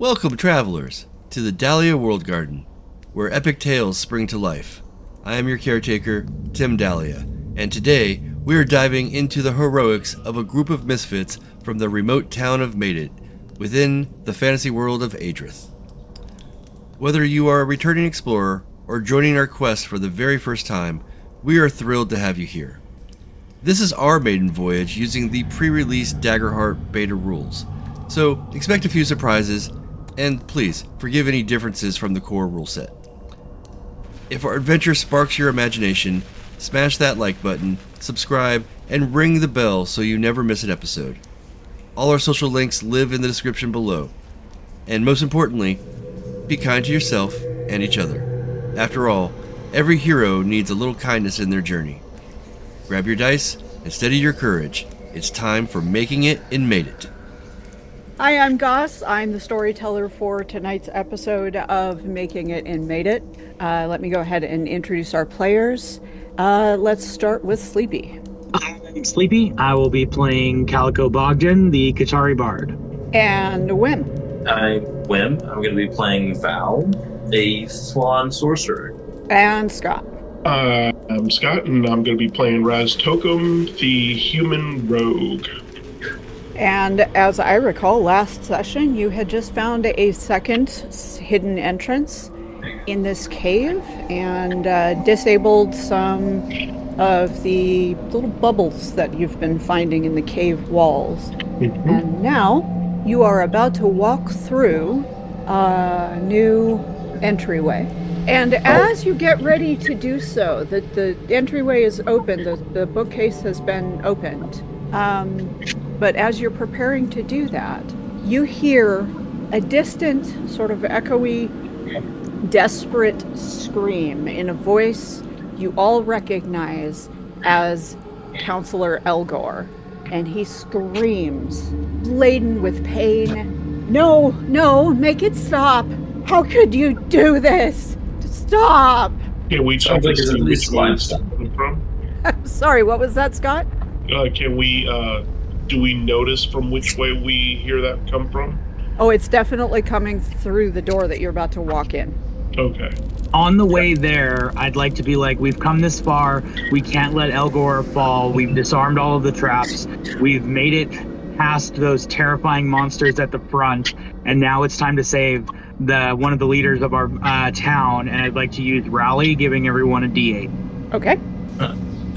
Welcome, travelers, to the Dahlia World Garden, where epic tales spring to life. I am your caretaker, Tim Dahlia, and today we are diving into the heroics of a group of misfits from the remote town of Madet, within the fantasy world of Adrith. Whether you are a returning explorer or joining our quest for the very first time, we are thrilled to have you here. This is our maiden voyage using the pre-released Daggerheart beta rules, so expect a few surprises, and please forgive any differences from the core rule set. If our adventure sparks your imagination, smash that like button, subscribe, and ring the bell so you never miss an episode. All our social links live in the description below. And most importantly, be kind to yourself and each other. After all, every hero needs a little kindness in their journey. Grab your dice and steady your courage. It's time for Making It in Madet. Hi, I'm Goss. I'm the storyteller for tonight's episode of Making It in Madet. Let me go ahead and introduce our players. Let's start with Sleepy. I'm Sleepy. I will be playing Calico Bogdan, the Qatari Bard. And Wim. I'm Wim. I'm going to be playing Val, a Faun Sorcerer. And Scott. I'm Scott, and I'm going to be playing Raz Tokum, the Human Rogue. And as I recall, last session you had just found a second hidden entrance in this cave and disabled some of the little bubbles that you've been finding in the cave walls. Mm-hmm. And now you are about to walk through a new entryway. And as you get ready to do so, the entryway is open, the bookcase has been opened. But as you're preparing to do that, you hear a distant, sort of echoey, desperate scream in a voice you all recognize as Counselor Elgor. And he screams, laden with pain, "No, make it stop! How could you do this? Stop!" Can we check to see which way it's coming from? I'm sorry, what was that, Scott? Do we notice from which way we hear that come from? Oh, it's definitely coming through the door that you're about to walk in. Okay. On the way there, I'd like to be like, we've come this far. We can't let Elgor fall. We've disarmed all of the traps. We've made it past those terrifying monsters at the front. And now it's time to save one of the leaders of our town. And I'd like to use Rally, giving everyone a D8. Okay.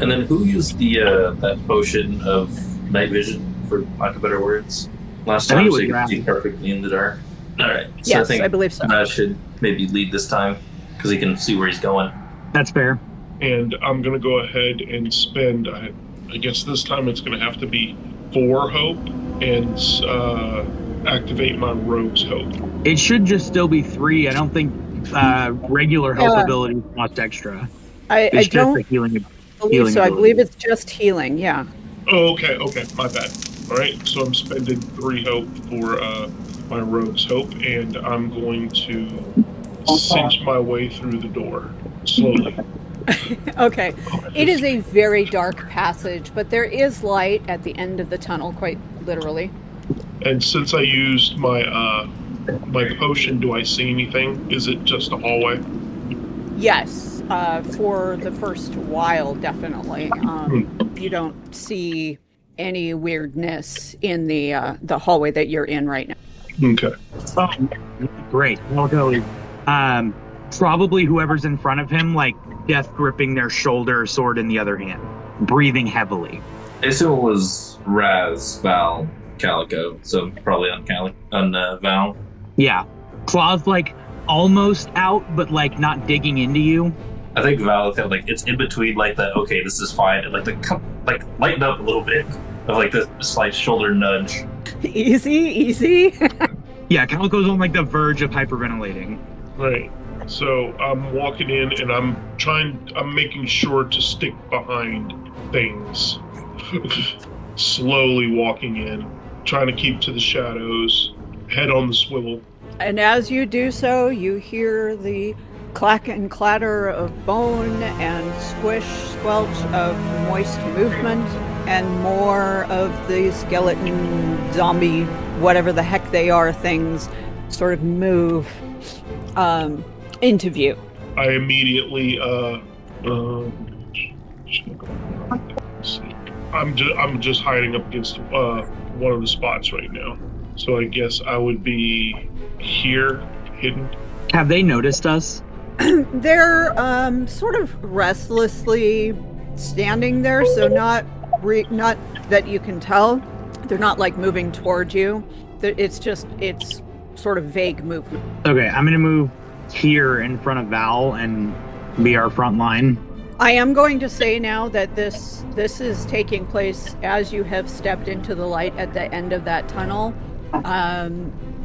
And then who used that potion of night vision, for lack of better words, last time, so you can see perfectly in the dark? Alright, so yes, I believe so. I should maybe lead this time, because he can see where he's going. That's fair. And I'm going to go ahead and spend, I guess this time it's going to have to be 4 hope, and activate my Rogue's Hope. It should just still be 3. I don't think regular hope ability cost extra. I don't believe so. I believe it's just healing, yeah. Oh, okay, my bad. All right, so I'm spending 3 hope for my Rogue's Hope, and I'm going to cinch my way through the door, slowly. Okay. It is a very dark passage, but there is light at the end of the tunnel, quite literally. And since I used my potion, do I see anything? Is it just a hallway? Yes. For the first while, definitely. You don't see any weirdness in the hallway that you're in right now. Okay. Oh, great. I'll go. Probably whoever's in front of him, like death gripping their shoulder, sword in the other hand, breathing heavily. I assume it was Raz, Val, Calico, so probably on Val. Yeah. Claw's like almost out, but like not digging into you. I think Val is kind of like, it's in between like the, okay, this is fine, and like lighten up a little bit of like this slight shoulder nudge. Easy. Yeah, Calico's on like the verge of hyperventilating. Right. So I'm walking in and I'm making sure to stick behind things. Slowly walking in, trying to keep to the shadows, head on the swivel. And as you do so, you hear the clack and clatter of bone and squish, squelch of moist movement, and more of the skeleton, zombie, whatever the heck they are, things sort of move into view. I immediately I'm just hiding up against one of the spots right now. So I guess I would be here, hidden. Have they noticed us? They're sort of restlessly standing there, so not that you can tell. They're not like moving towards you. It's sort of vague movement. Okay, I'm gonna move here in front of Val and be our front line. I am going to say now that this is taking place as you have stepped into the light at the end of that tunnel.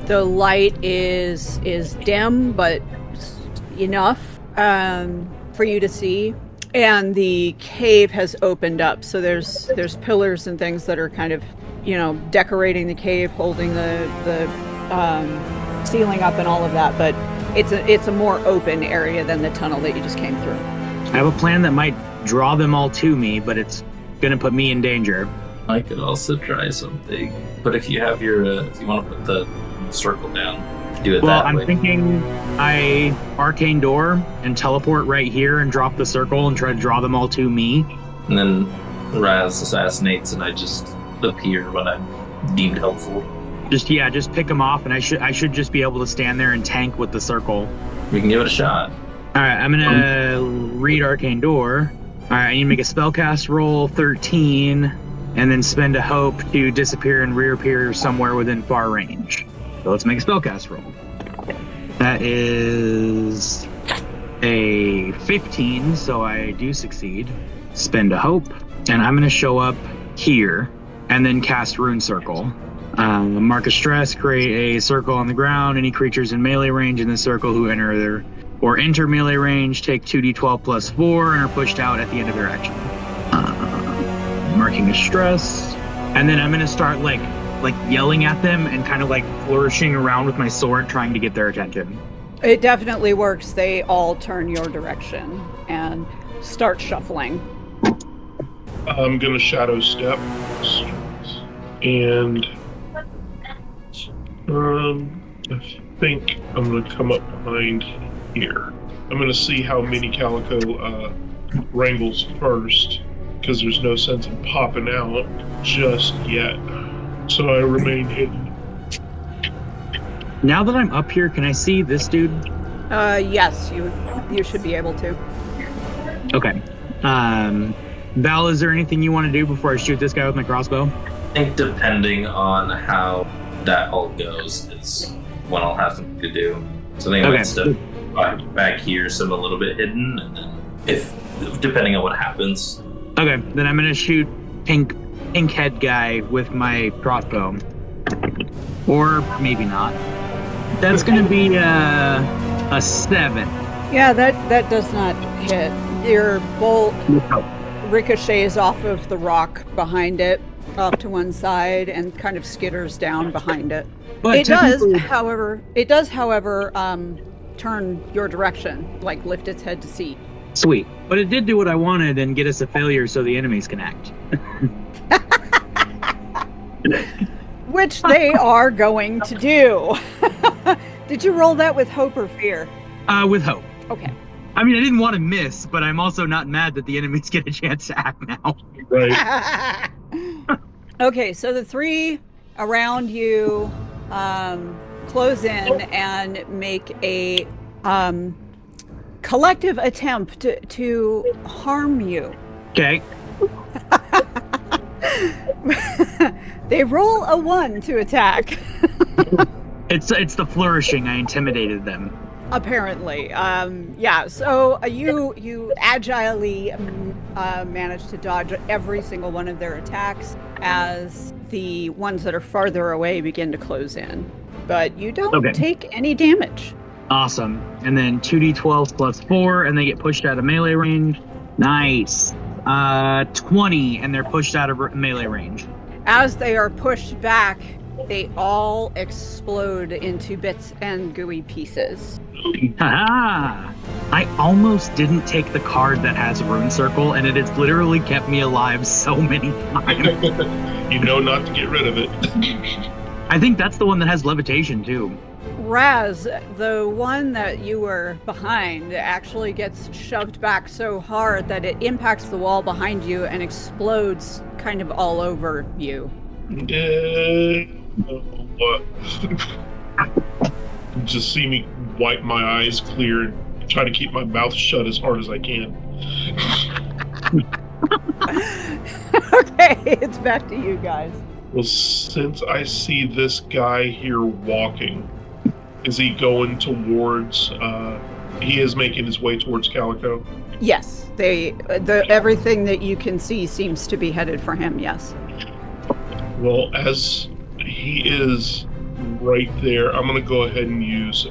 The light is dim, but enough for you to see. And the cave has opened up, so there's pillars and things that are kind of, decorating the cave, holding the ceiling up and all of that. But it's a more open area than the tunnel that you just came through. I have a plan that might draw them all to me, but it's gonna put me in danger. I could also try something, but if you have your, if you want to put the circle down, do it that way. Well, I'm thinking I arcane door and teleport right here and drop the circle and try to draw them all to me. And then Raz assassinates, and I just appear when I'm deemed helpful. Just pick them off, and I should just be able to stand there and tank with the circle. We can give it a shot. All right, I'm gonna read arcane door. All right, I need to make a spellcast roll 13, and then spend a hope to disappear and reappear somewhere within far range. So let's make a spellcast roll. That is a 15, so I do succeed. Spend a hope, and I'm gonna show up here, and then cast Rune Circle. Mark a stress, create a circle on the ground. Any creatures in melee range in the circle who enter melee range take 2d12 plus 4 and are pushed out at the end of their action. Marking a stress, and then I'm gonna start like yelling at them and kind of like flourishing around with my sword, trying to get their attention. It definitely works. They all turn your direction and start shuffling. I'm gonna shadow step, and I think I'm gonna come up behind here. I'm gonna see how Mini Calico wrangles first, because there's no sense in popping out just yet. So I remain hidden. Now that I'm up here, can I see this dude? Yes, you should be able to. Okay. Val, is there anything you want to do before I shoot this guy with my crossbow? I think depending on how that all goes is what I'll have to do. So I think I might step back here, so I'm a little bit hidden, and then depending on what happens. Okay, then I'm gonna shoot pink head guy with my crossbow, or maybe not. That's gonna be a 7. Yeah, that does not hit. Your bolt ricochets off of the rock behind it, off to one side, and kind of skitters down behind it. But it does, however, turn your direction, like lift its head to see. Sweet. But it did do what I wanted and get us a failure so the enemies can act. Which they are going to do. Did you roll that with hope or fear? With hope. Okay. I mean, I didn't want to miss, but I'm also not mad that the enemies get a chance to act now. Right. Okay, so the three around you close in and make a collective attempt to harm you. Okay. They roll a 1 to attack. It's the flourishing. I intimidated them. Apparently, yeah. So you agilely manage to dodge every single one of their attacks as the ones that are farther away begin to close in, but you don't take any damage. Awesome. And then 2d12 plus 4, and they get pushed out of melee range. Nice. 20, and they're pushed out of melee range. As they are pushed back, they all explode into bits and gooey pieces. Haha! I almost didn't take the card that has Rune Circle, and it has literally kept me alive so many times. You know not to get rid of it. I think that's the one that has levitation, too. Raz, the one that you were behind actually gets shoved back so hard that it impacts the wall behind you and explodes kind of all over you. Just see me wipe my eyes clear and try to keep my mouth shut as hard as I can. Okay, it's back to you guys. Well, since I see this guy here walking, is he going towards, he is making his way towards Calico? Yes, everything that you can see seems to be headed for him, yes. Well, as he is right there, I'm going to go ahead and use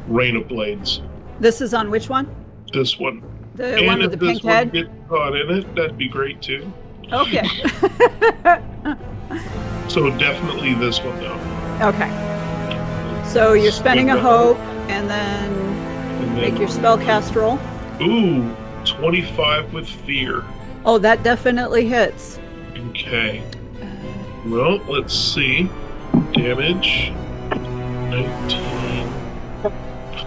Rain of Blades. This is on which one? This one. The and one with the pink head? Get caught in it, that'd be great too. Okay. So definitely this one though. Okay. So you're spending a hope and then make your spellcast roll. Ooh, 25 with fear. Oh, that definitely hits. Okay. Well, let's see. Damage. 19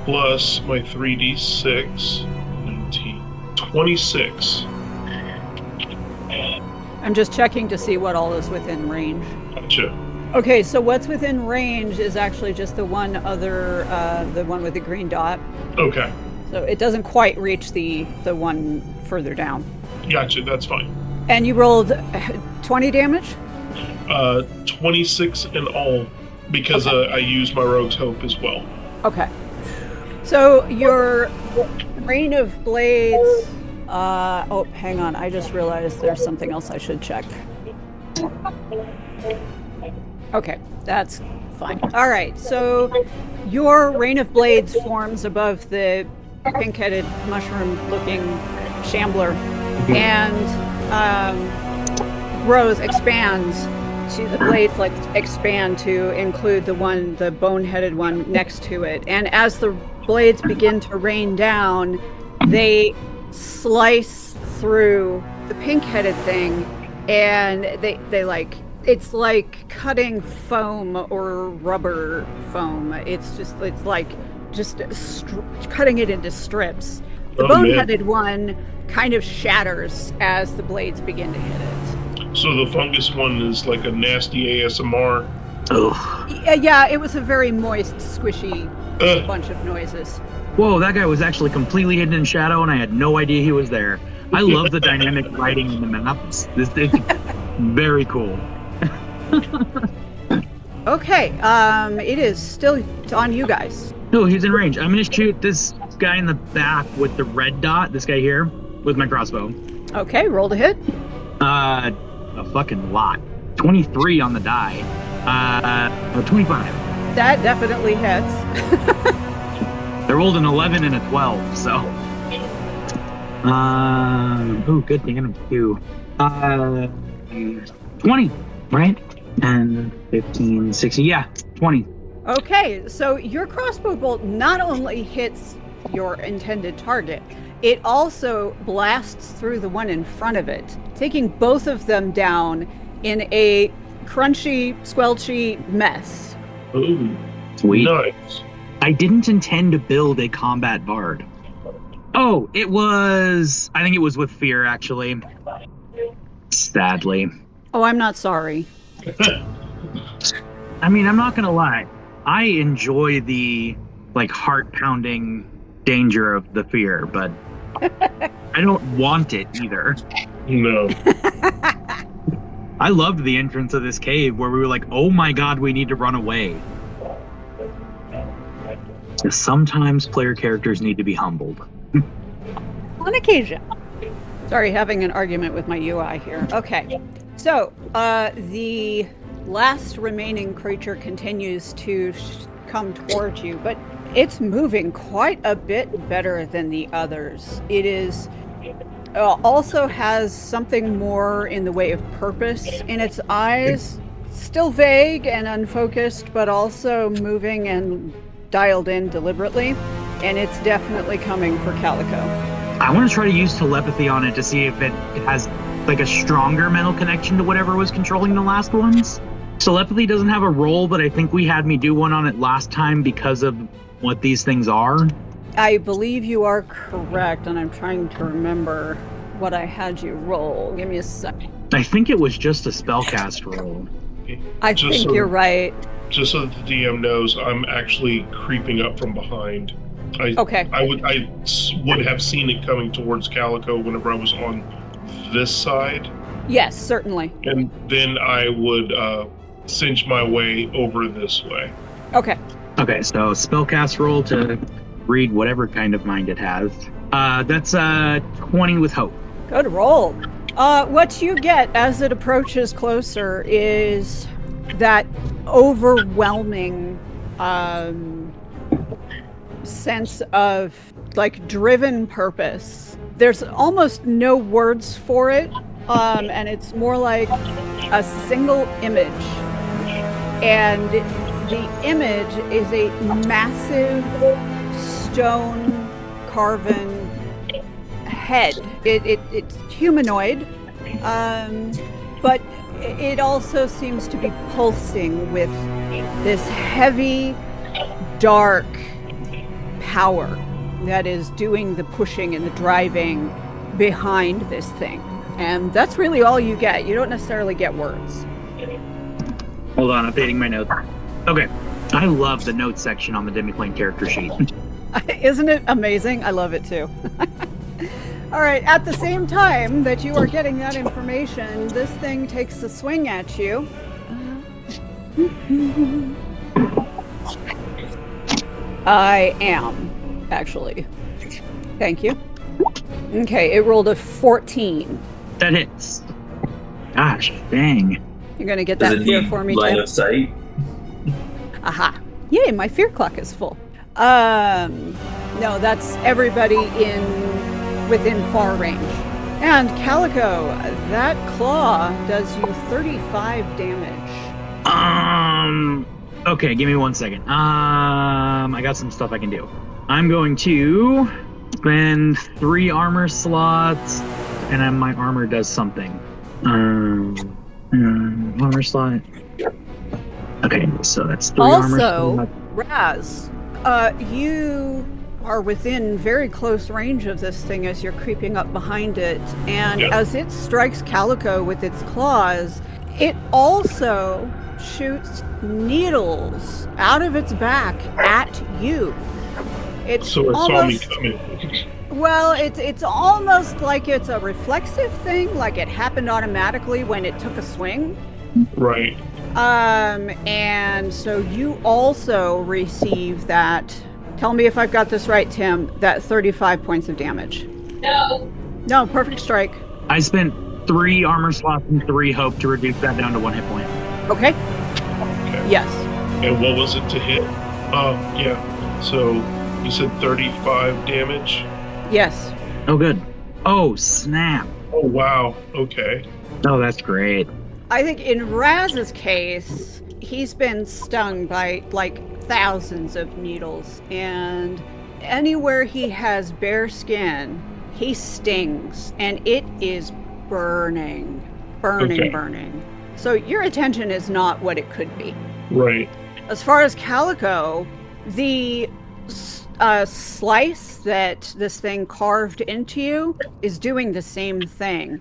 plus my 3d6. 19. 26. I'm just checking to see what all is within range. Gotcha. Okay, so what's within range is actually just the one with the green dot. Okay. So it doesn't quite reach the one further down. Gotcha, that's fine. And you rolled 20 damage? 26 in all, because I used my Rogue's Hope as well. Okay. So your Rain of Blades... oh, hang on. I just realized there's something else I should check. Okay, that's fine. All right, so your Rain of Blades forms above the pink-headed, mushroom-looking shambler and expands to the blades, expand to include the bone-headed one next to it. And as the blades begin to rain down, they slice through the pink-headed thing, and it's like cutting foam or rubber foam. It's like cutting it into strips. The bone-headed one kind of shatters as the blades begin to hit it. So the fungus one is like a nasty ASMR. Ugh. Yeah, it was a very moist, squishy bunch of noises. Whoa, that guy was actually completely hidden in shadow, and I had no idea he was there. I love the dynamic writing in the maps. It's very cool. Okay, it is still on you guys. No, he's in range. I'm gonna shoot this guy in the back with the red dot, this guy here, with my crossbow. Okay, roll to hit. A fucking lot. 23 on the die. 25. That definitely hits. They rolled an 11 and a 12, so. Oh, good thing I don't do. 20, right? And 15, 16, yeah, 20. Okay, so your crossbow bolt not only hits your intended target, it also blasts through the one in front of it, taking both of them down in a crunchy, squelchy mess. Ooh, sweet. Nice. I didn't intend to build a combat bard. Oh, I think it was with fear, actually. Sadly. Oh, I'm not sorry. I mean, I'm not gonna lie. I enjoy the, heart-pounding danger of the fear, but I don't want it either. No. I loved the entrance of this cave where we were like, oh my god, we need to run away. Sometimes player characters need to be humbled. On occasion. Sorry, having an argument with my UI here. Okay, so the last remaining creature continues to come towards you, but it's moving quite a bit better than the others. It is also has something more in the way of purpose in its eyes. Still vague and unfocused, but also moving and dialed in deliberately. And it's definitely coming for Calico. I want to try to use telepathy on it to see if it has a stronger mental connection to whatever was controlling the last ones. Telepathy doesn't have a roll, but I think we had me do one on it last time because of what these things are. I believe you are correct, and I'm trying to remember what I had you roll. Give me a second. I think it was just a spellcast roll. I think you're right. Just so that the DM knows, I'm actually creeping up from behind. Okay. I would have seen it coming towards Calico whenever I was on this side. Yes, certainly. And then I would cinch my way over this way. Okay. Okay, so spellcast roll to read whatever kind of mind it has. That's 20 with hope. Good roll. What you get as it approaches closer is that overwhelming sense of like driven purpose. There's almost no words for it, and it's more like a single image. And the image is a massive stone carven head. It's humanoid, but it also seems to be pulsing with this heavy, dark power that is doing the pushing and the driving behind this thing. And that's really all you get. You don't necessarily get words. Hold on, updating my notes. Okay. I love the notes section on the Demiplane character sheet. Isn't it amazing? I love it too. All right, at the same time that you are getting that information, this thing takes a swing at you. I am, actually. Thank you. Okay, it rolled a 14. That hits. Gosh, dang. You're going to get that fear for me, line Tim? of sight? Aha. Yay, my fear clock is full. No, that's everybody within far range. And Calico, that claw does you 35 damage. Okay, give me 1 second. I got some stuff I can do. I'm going to spend 3 armor slots, and then my armor does something. Armor slot. Okay, so that's 3 armor slots. Also, Raz, you are within very close range of this thing as you're creeping up behind it, and as it strikes Calico with its claws, it also shoots needles out of its back at you. So it saw me coming. Well, it's almost like it's a reflexive thing, like it happened automatically when it took a swing. Right. And so you also receive that. Tell me if I've got this right, Tim. That 35 points of damage. No, perfect strike. I spent 3 armor slots and 3 hope to reduce that down to 1 hit point. Okay. Yes. And what was it to hit? Yeah. So you said 35 damage? Yes. Oh, good. Oh, snap. Oh, wow. Okay. Oh, that's great. I think in Raz's case, he's been stung by like thousands of needles, and anywhere he has bare skin, he stings, and it is burning. So your attention is not what it could be. Right. As far as Calico, the slice that this thing carved into you is doing the same thing,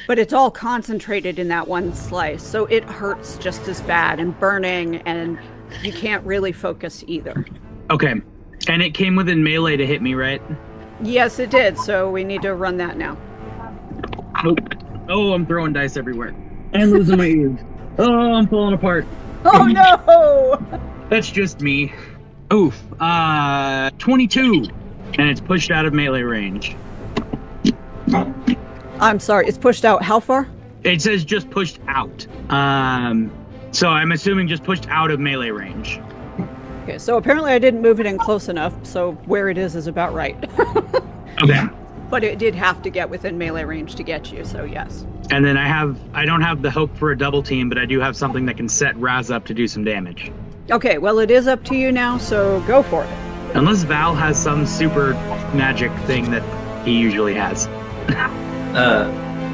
but it's all concentrated in that one slice, so it hurts just as bad and burning, and you can't really focus either. Okay. And it came within melee to hit me, right? Yes, it did, so we need to run that now. Oh, I'm throwing dice everywhere. And losing my ears. Oh, I'm falling apart. Oh no! That's just me. Oof. 22. And it's pushed out of melee range. I'm sorry, it's pushed out how far? It says just pushed out. So I'm assuming just pushed out of melee range. Okay, so apparently I didn't move it in close enough, so where it is about right. Okay. But it did have to get within melee range to get you, so yes. And then I don't have the hope for a double team, but I do have something that can set Raz up to do some damage. Okay, well it is up to you now, so go for it. Unless Val has some super magic thing that he usually has.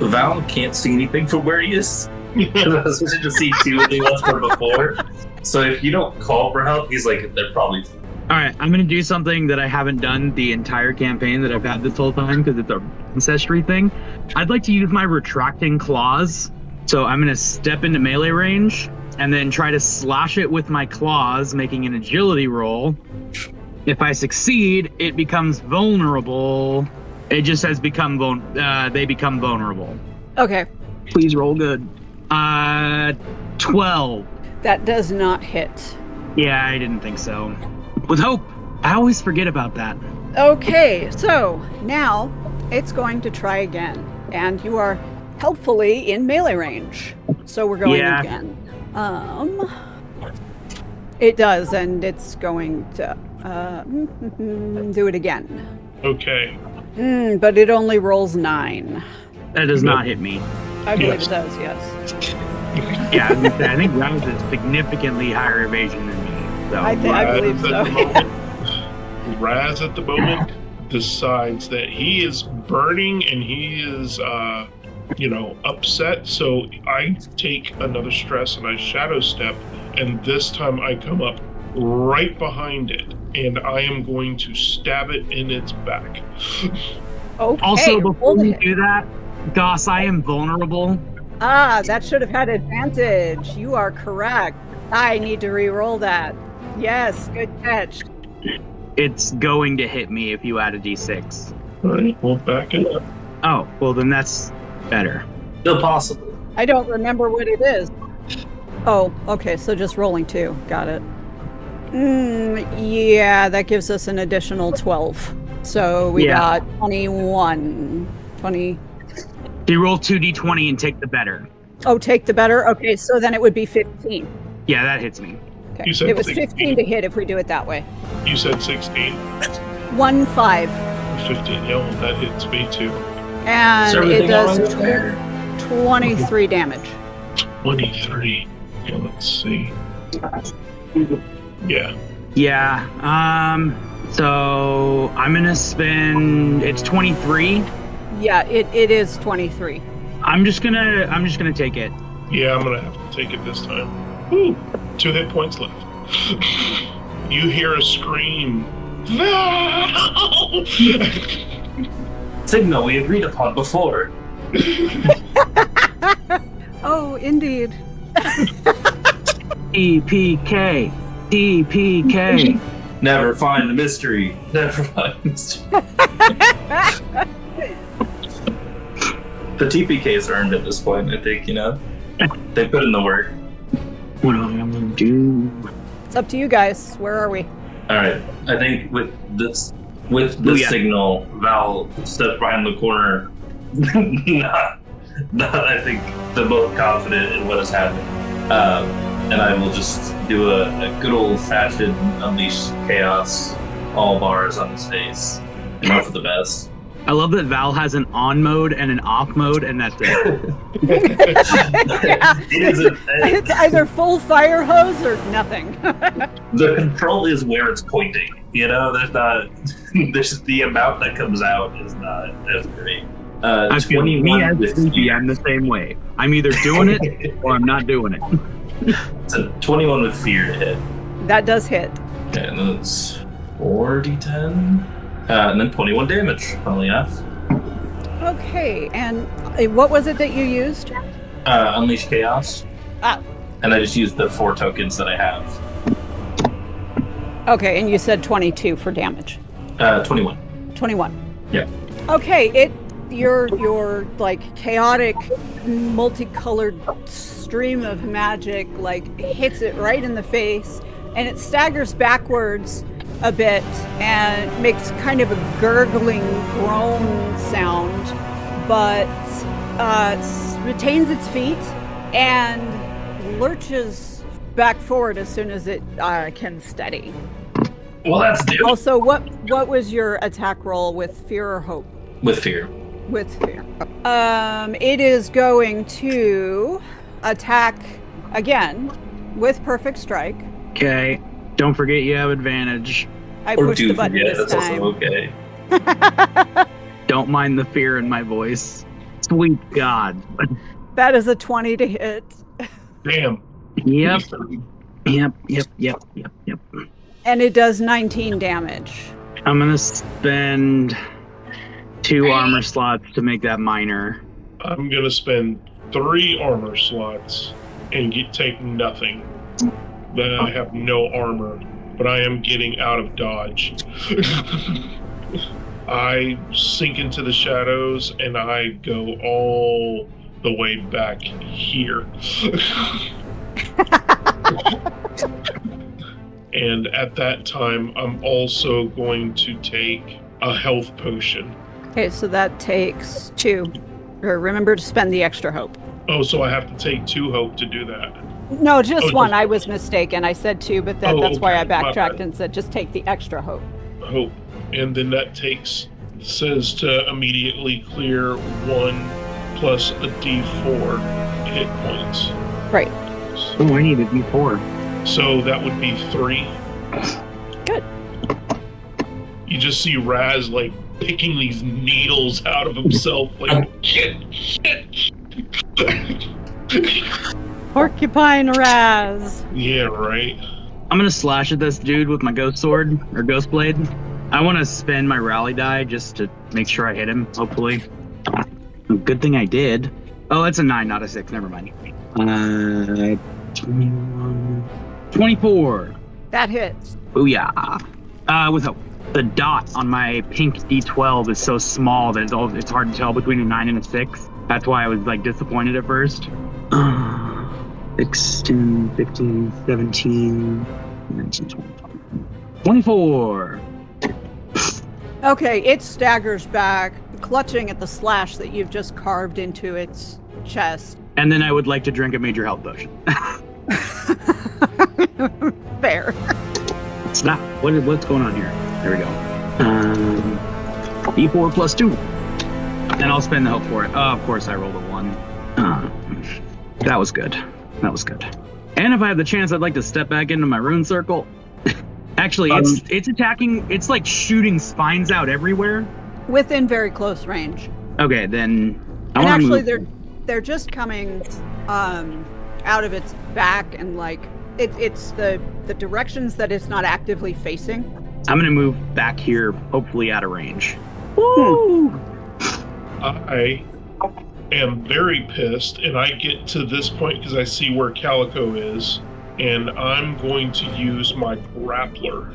Val can't see anything from where he is. Because I was switching to C2 and he was from before. So if you don't call for help, he's like, they're probably. All right, I'm going to do something that I haven't done the entire campaign that I've had this whole time because it's a ancestry thing. I'd like to use my retracting claws. So I'm going to step into melee range and then try to slash it with my claws, making an agility roll. If I succeed, it becomes vulnerable. It just says they become vulnerable. Okay. Please roll good. 12. That does not hit. Yeah, I didn't think so. With hope. I always forget about that. Okay, so now it's going to try again. And you are helpfully in melee range. So we're going again. It does, and it's going to do it again. Okay. But it only rolls 9. That does not hit me. I believe it does, yes. Yeah, I think Raz is significantly higher evasion than me. So. I believe so. Raz at the moment decides that he is burning and he is, upset. So I take another stress and I shadow step, and this time I come up right behind it, and I am going to stab it in its back. Okay. Also, before you do that, Goss, I am vulnerable. That should have had advantage. You are correct. I need to re-roll that. Yes, good catch. It's going to hit me if you add a d6. All right, we'll back it up. Oh, well then that's better. Still possible. I don't remember what it is. Oh, okay, so just rolling 2. Got it. Yeah, that gives us an additional 12. So we got 21. 20. You roll 2d20 and take the better. Oh, take the better? Okay, so then it would be 15. Yeah, that hits me. Okay. You said it was 16. 15 to hit if we do it that way. You said 16. 1, 5. 15. Yeah, well, that hits me too. And it does 23 damage. 23. Yeah, let's see. Yeah. Yeah. So I'm gonna spend. It's 23. Yeah, it is 23. I'm just gonna take it. Yeah, I'm gonna have to take it this time. Woo! 2 hit points left. You hear a scream. No! Signal we agreed upon before. Oh, indeed. TPK. TPK. Never find the mystery. Never find the mystery. The TPK's earned at this point, I think, They put in the work. What am I gonna do? It's up to you guys. Where are we? Alright. I think with this signal, Val stepped behind the corner. not I think the most confident in what is happening. And I will just do a good old fashioned unleash chaos, all bars on his face. And hope for the best. I love that Val has an on mode and an off mode, and that's it. It's either full fire hose or nothing. The control is where it's pointing. There's the amount that comes out is not as great. 21 me as with Sleepy, fear. I'm the same way. I'm either doing it or I'm not doing it. It's a 21 with fear to hit. That does hit. Okay, and then it's 4d10. And then 21 damage on the F. Okay, and what was it that you used? Unleash Chaos. Ah. And I just used the 4 tokens that I have. Okay, and you said 22 for damage. 21. 21. Yeah. Okay, your like chaotic, multicolored stream of magic hits it right in the face, and it staggers backwards a bit and makes kind of a gurgling groan sound, but retains its feet and lurches back forward as soon as it can steady. Well, that's new. Also, what was your attack roll with fear or hope? With fear. With fear. It is going to attack again with perfect strike. Okay. Don't forget you have advantage. I Or pushed do the button forget, this that's time. also okay. Don't mind the fear in my voice. Sweet God. That is a 20 to hit. Damn. Yep. Yep. And it does 19 damage. I'm gonna spend 2 armor slots to make that minor. I'm gonna spend 3 armor slots and take nothing. Then I have no armor, but I am getting out of dodge. I sink into the shadows and I go all the way back here. And at that time, I'm also going to take a health potion. Okay, so that takes 2. Remember to spend the extra hope. Oh, so I have to take 2 hope to do that. No, just 1. I was mistaken. I said 2, but that's why I okay, my backtracked bad. and said just take the extra hope. Hope. And then that says to immediately clear 1 plus a d4 hit points. Right. Oh, I need a D4. So that would be 3. Good. You just see Raz like picking these needles out of himself, like shit. Porcupine Raz. Yeah, right. I'm gonna slash at this dude with my ghost sword or ghost blade. I want to spend my rally die just to make sure I hit him. Hopefully. Good thing I did. Oh, it's a 9, not a 6. Never mind. 21, 24. That hits. Booyah. With hope. The dot on my pink D12 is so small that it's hard to tell between a 9 and a 6. That's why I was like disappointed at first. 16, 15, 17, 19, 20, 24. Okay, it staggers back, clutching at the slash that you've just carved into its chest. And then I would like to drink a major health potion. Fair. It's not. What's going on here? There we go. D4 plus 2. And I'll spend the hope for it. Of course, I rolled a 1. That was good. And if I have the chance, I'd like to step back into my rune circle. Actually, it's attacking. It's like shooting spines out everywhere. Within very close range. Okay, then. And actually, they're just coming out of its back, and like it's the directions that it's not actively facing. I'm gonna move back here, hopefully out of range. Woo! I am very pissed, and I get to this point because I see where Calico is, and I'm going to use my grappler.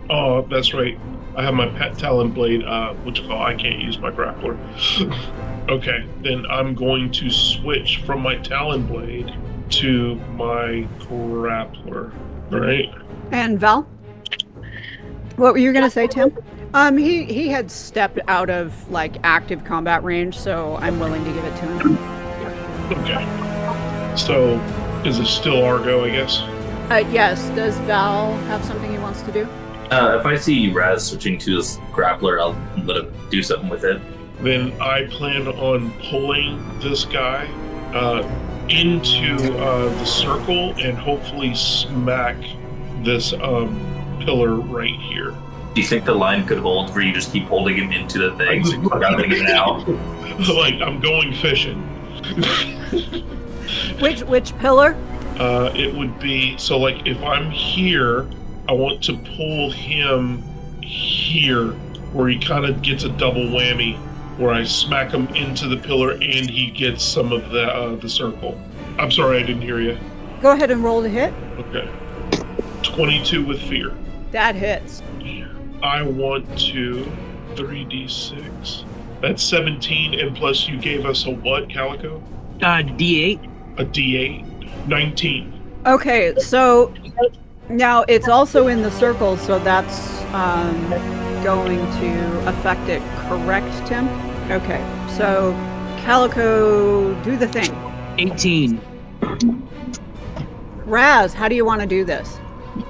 Oh, that's right. I have my pet talon blade. I can't use my grappler. Okay, then I'm going to switch from my talon blade to my grappler. Right? And Val? What were you going to say, Tim? He had stepped out of like active combat range, so I'm willing to give it to him. Okay. So, is it still Argo, I guess? Yes. Does Val have something he wants to do? If I see Raz switching to his grappler, I'll let him do something with it. Then I plan on pulling this guy into the circle and hopefully smack this pillar right here. Do you think the line could hold where you just keep holding him into the thing so you're not getting it out? Like, I'm going fishing. Which pillar? It would be, so like, if I'm here, I want to pull him here, where he kind of gets a double whammy, where I smack him into the pillar and he gets some of the circle. I'm sorry, I didn't hear you. Go ahead and roll to hit. Okay. 22 with fear. That hits. I want to 3d6. That's 17, and plus you gave us a what, Calico? D8. A d8. 19. Okay, so now it's also in the circle, so that's going to affect it, correct, Tim? Okay, so Calico, do the thing. 18. Raz, how do you want to do this?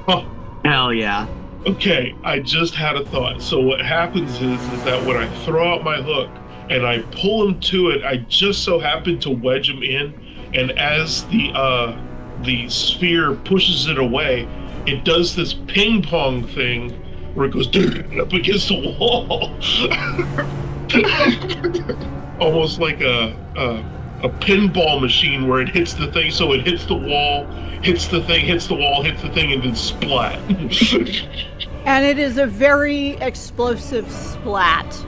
Oh, Hell yeah. okay, I just had a thought. So what happens is that when I throw out my hook and I pull him to it, I just so happen to wedge him in, and as the sphere pushes it away, it does this ping pong thing where it goes up against the wall. Almost like a a pinball machine where it hits the thing, so it hits the wall, hits the thing, hits the wall, hits the thing, and then splat. And it is a very explosive splat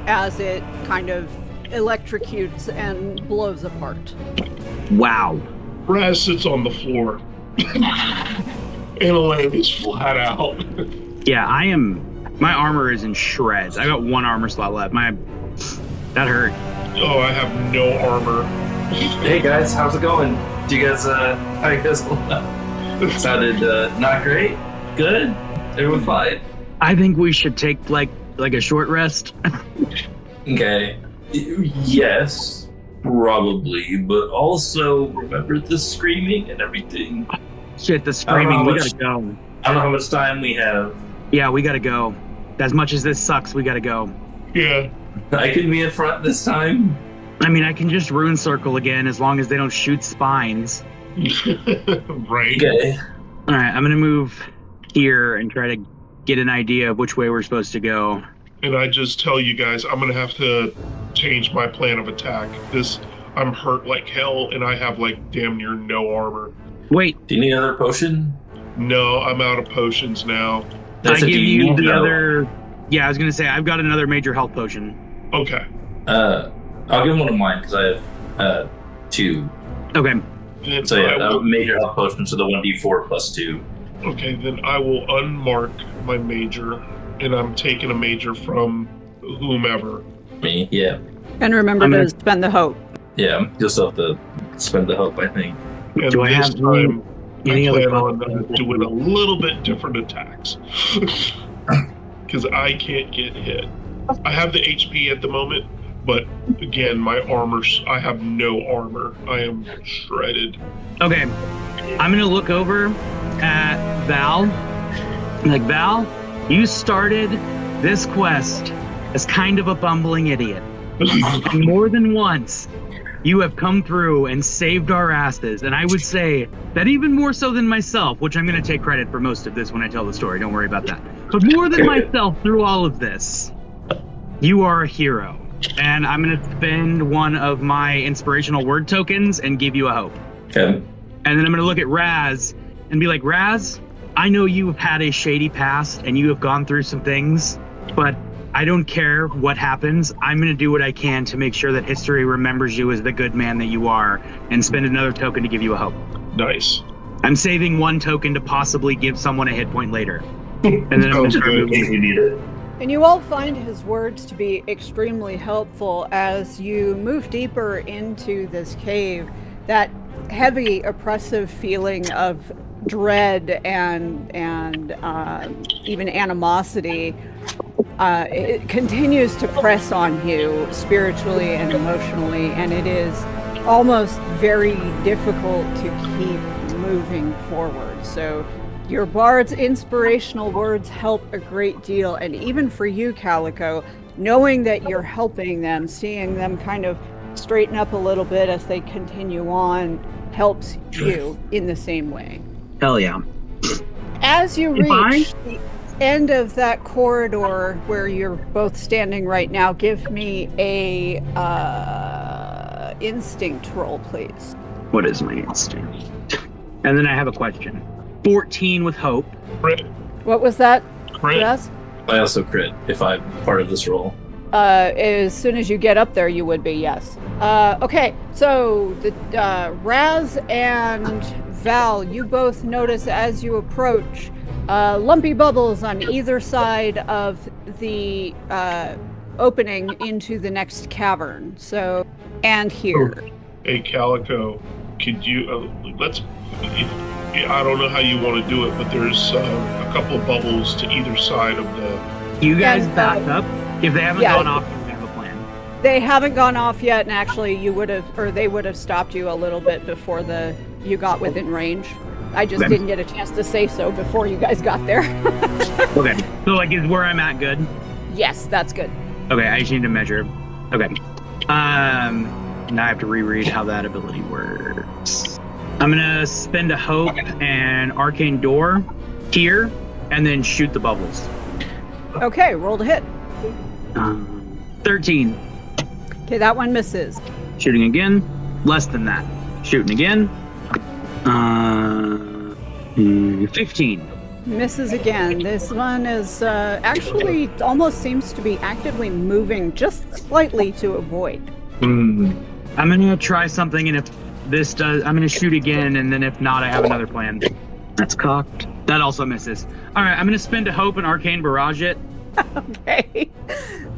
as it kind of electrocutes and blows apart. Wow. Raz sits on the floor. And Elaine is flat out. Yeah, my armor is in shreds. I got 1 armor slot left. That hurt. Oh, I have no armor. Hey guys, how's it going? Do you guys, how you guys sounded, not great? Good? Everyone fine? I think we should take, like a short rest. Okay. Yes, probably, but also remember the screaming and everything. Shit, the screaming, we gotta go. I don't know how much time we have. Yeah, we gotta go. As much as this sucks, we gotta go. Yeah. I can be in front this time. I mean, I can just rune circle again as long as they don't shoot spines. Right. Okay. All right, I'm gonna move here and try to get an idea of which way we're supposed to go. And I just tell you guys, I'm gonna have to change my plan of attack. I'm hurt like hell, and I have like damn near no armor. Wait, Do you need another potion? No, I'm out of potions now. I give you the other. Yeah, I was gonna say I've got another major health potion. Okay. I'll give one of mine because I have 2. Okay. Then So yeah, I will, major health potion, so the 1d4 plus 2. okay, then I will unmark my major, and I'm taking a major from whomever. Me, yeah. And remember to spend the hope. Yeah, you'll still have to spend the hope, I think. And Do I this have time, any I other plan on doing a little bit different attacks. Because I can't get hit. I have the HP at the moment, but again, my armor, I have no armor. I am shredded. Okay. I'm gonna look over at Val. Like, Val, you started this quest as kind of a bumbling idiot. And more than once, you have come through and saved our asses. And I would say that even more so than myself, which I'm going to take credit for most of this when I tell the story. Don't worry about that. But more than myself through all of this, you are a hero. And I'm going to spend one of my inspirational word tokens and give you a hope. Okay. And then I'm going to look at Raz and be like, Raz, I know you've had a shady past and you have gone through some things, but I don't care what happens. I'm going to do what I can to make sure that history remembers you as the good man that you are and spend another token to give you a hope. Nice. I'm saving 1 token to possibly give someone a hit point later. And then I'm going to start moving. You need it. And you all find his words to be extremely helpful as you move deeper into this cave. That heavy, oppressive feeling of dread and even animosity, it continues to press on you spiritually and emotionally, and it is almost very difficult to keep moving forward. So your bard's inspirational words help a great deal, and even for you, Calico, knowing that you're helping them, seeing them kind of straighten up a little bit as they continue on, helps you in the same way. Hell yeah. As you reach the end of that corridor where you're both standing right now, give me a instinct roll, please. What is my instinct? And then I have a question. 14 with hope. Crit. What was that? Crit. Yes? I also crit if I'm part of this roll. As soon as you get up there, you would be, yes. Okay, so the Raz and Val, you both notice as you approach lumpy bubbles on either side of the opening into the next cavern. So, and here. Hey, Calico, could you, I don't know how you want to do it, but there's a couple of bubbles to either side of the... You guys And, back up. If they haven't gone off, we have a plan. They haven't gone off yet, and actually you would have, or they would have stopped you a little bit before you got within range. I just didn't get a chance to say so before you guys got there. Okay. So, like, is where I'm at good? Yes, that's good. Okay, I just need to measure. Okay. Now I have to reread how that ability works. I'm gonna spend a hope and arcane door here, and then shoot the bubbles. Okay, roll to hit. 13. Okay, that one misses. Shooting again. Less than that. Shooting again. 15. Misses again. This one is actually almost seems to be actively moving just slightly to avoid. I'm gonna try something, and if this does, I'm gonna shoot again, and then if not, I have another plan. That's cocked. That also misses. All right, I'm gonna spend a hope and arcane barrage it. Okay.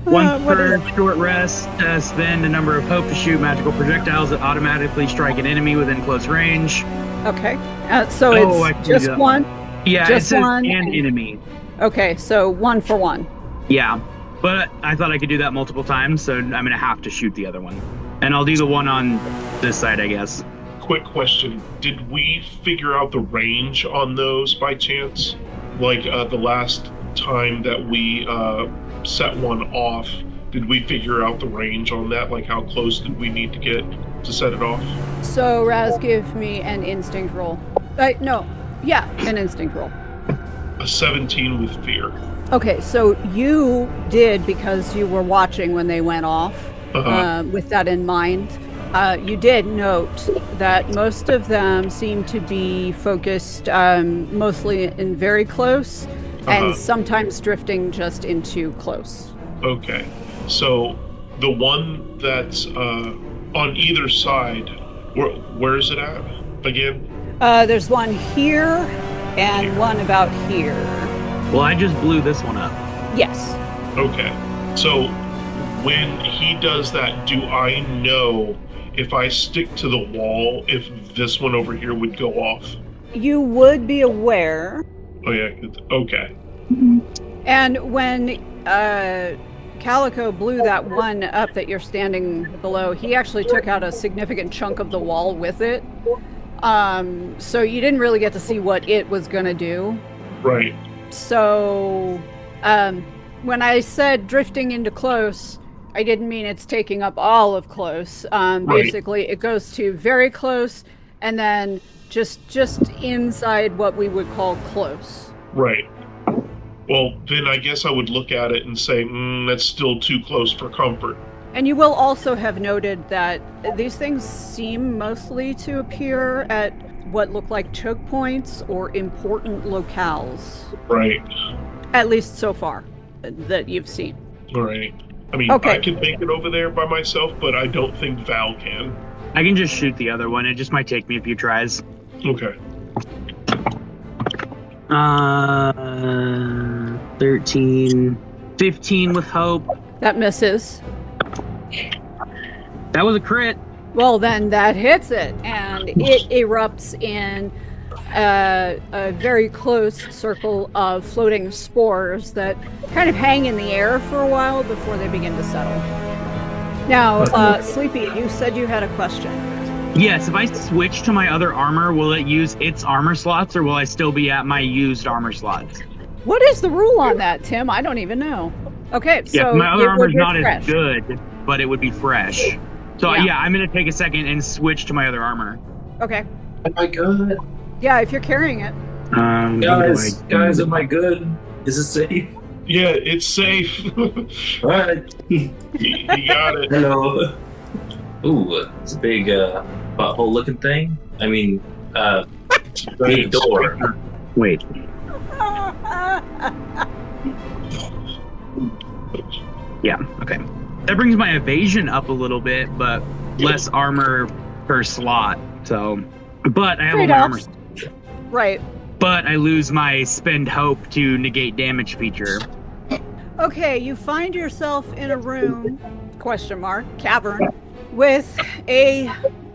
One per short rest. Spend a number of hope to shoot magical projectiles that automatically strike an enemy within close range. Okay. So it's just one? Yeah, just it says one and enemy. Okay, so 1 for 1. Yeah, but I thought I could do that multiple times, so I'm going to have to shoot the other one. And I'll do the one on this side, I guess. Quick question. Did we figure out the range on those by chance? Like the last time that we set one off, did we figure out the range on that? Like how close did we need to get to set it off? So Raz, give me an instinct roll. An instinct roll. A 17 with fear. Okay, so you did, because you were watching when they went off, with that in mind, you did note that most of them seem to be focused mostly in very close and sometimes drifting just into close. Okay, so the one that's on either side, where is it at again? There's one here and one about here. Well, I just blew this one up. Yes. Okay, so when he does that, do I know if I stick to the wall, if this one over here would go off? You would be aware. Oh yeah, okay. And when Calico blew that one up that you're standing below, he actually took out a significant chunk of the wall with it. So you didn't really get to see what it was going to do. Right. So when I said drifting into close, I didn't mean it's taking up all of close. Basically, it goes to very close and then just inside what we would call close. Right. Well, then I guess I would look at it and say, that's still too close for comfort. And you will also have noted that these things seem mostly to appear at what look like choke points or important locales. Right. At least so far that you've seen. Right. I mean, I could make it over there by myself, but I don't think Val can. I can just shoot the other one. It just might take me a few tries. Okay. 13, 15 with hope. That misses. That was a crit. Well, then that hits it, and it erupts in a very close circle of floating spores that kind of hang in the air for a while before they begin to settle. Now, Sleepy, you said you had a question. Yes, if I switch to my other armor, will it use its armor slots, or will I still be at my used armor slots? What is the rule on that, Tim? I don't even know. Okay, so my other armor's not fresh. as good, but it would be fresh. So yeah, I'm gonna take a second and switch to my other armor. Okay. Am I good? Yeah, if you're carrying it. Guys, am I good? Is it safe? Yeah, it's safe. All right. You got it. Hello. Ooh, it's a big butthole-looking thing. I mean, big door. Wait. Yeah, okay. That brings my evasion up a little bit, but less armor per slot. So, but I have all my armor. Right. But I lose my spend hope to negate damage feature. Okay, you find yourself in a room, cavern, with a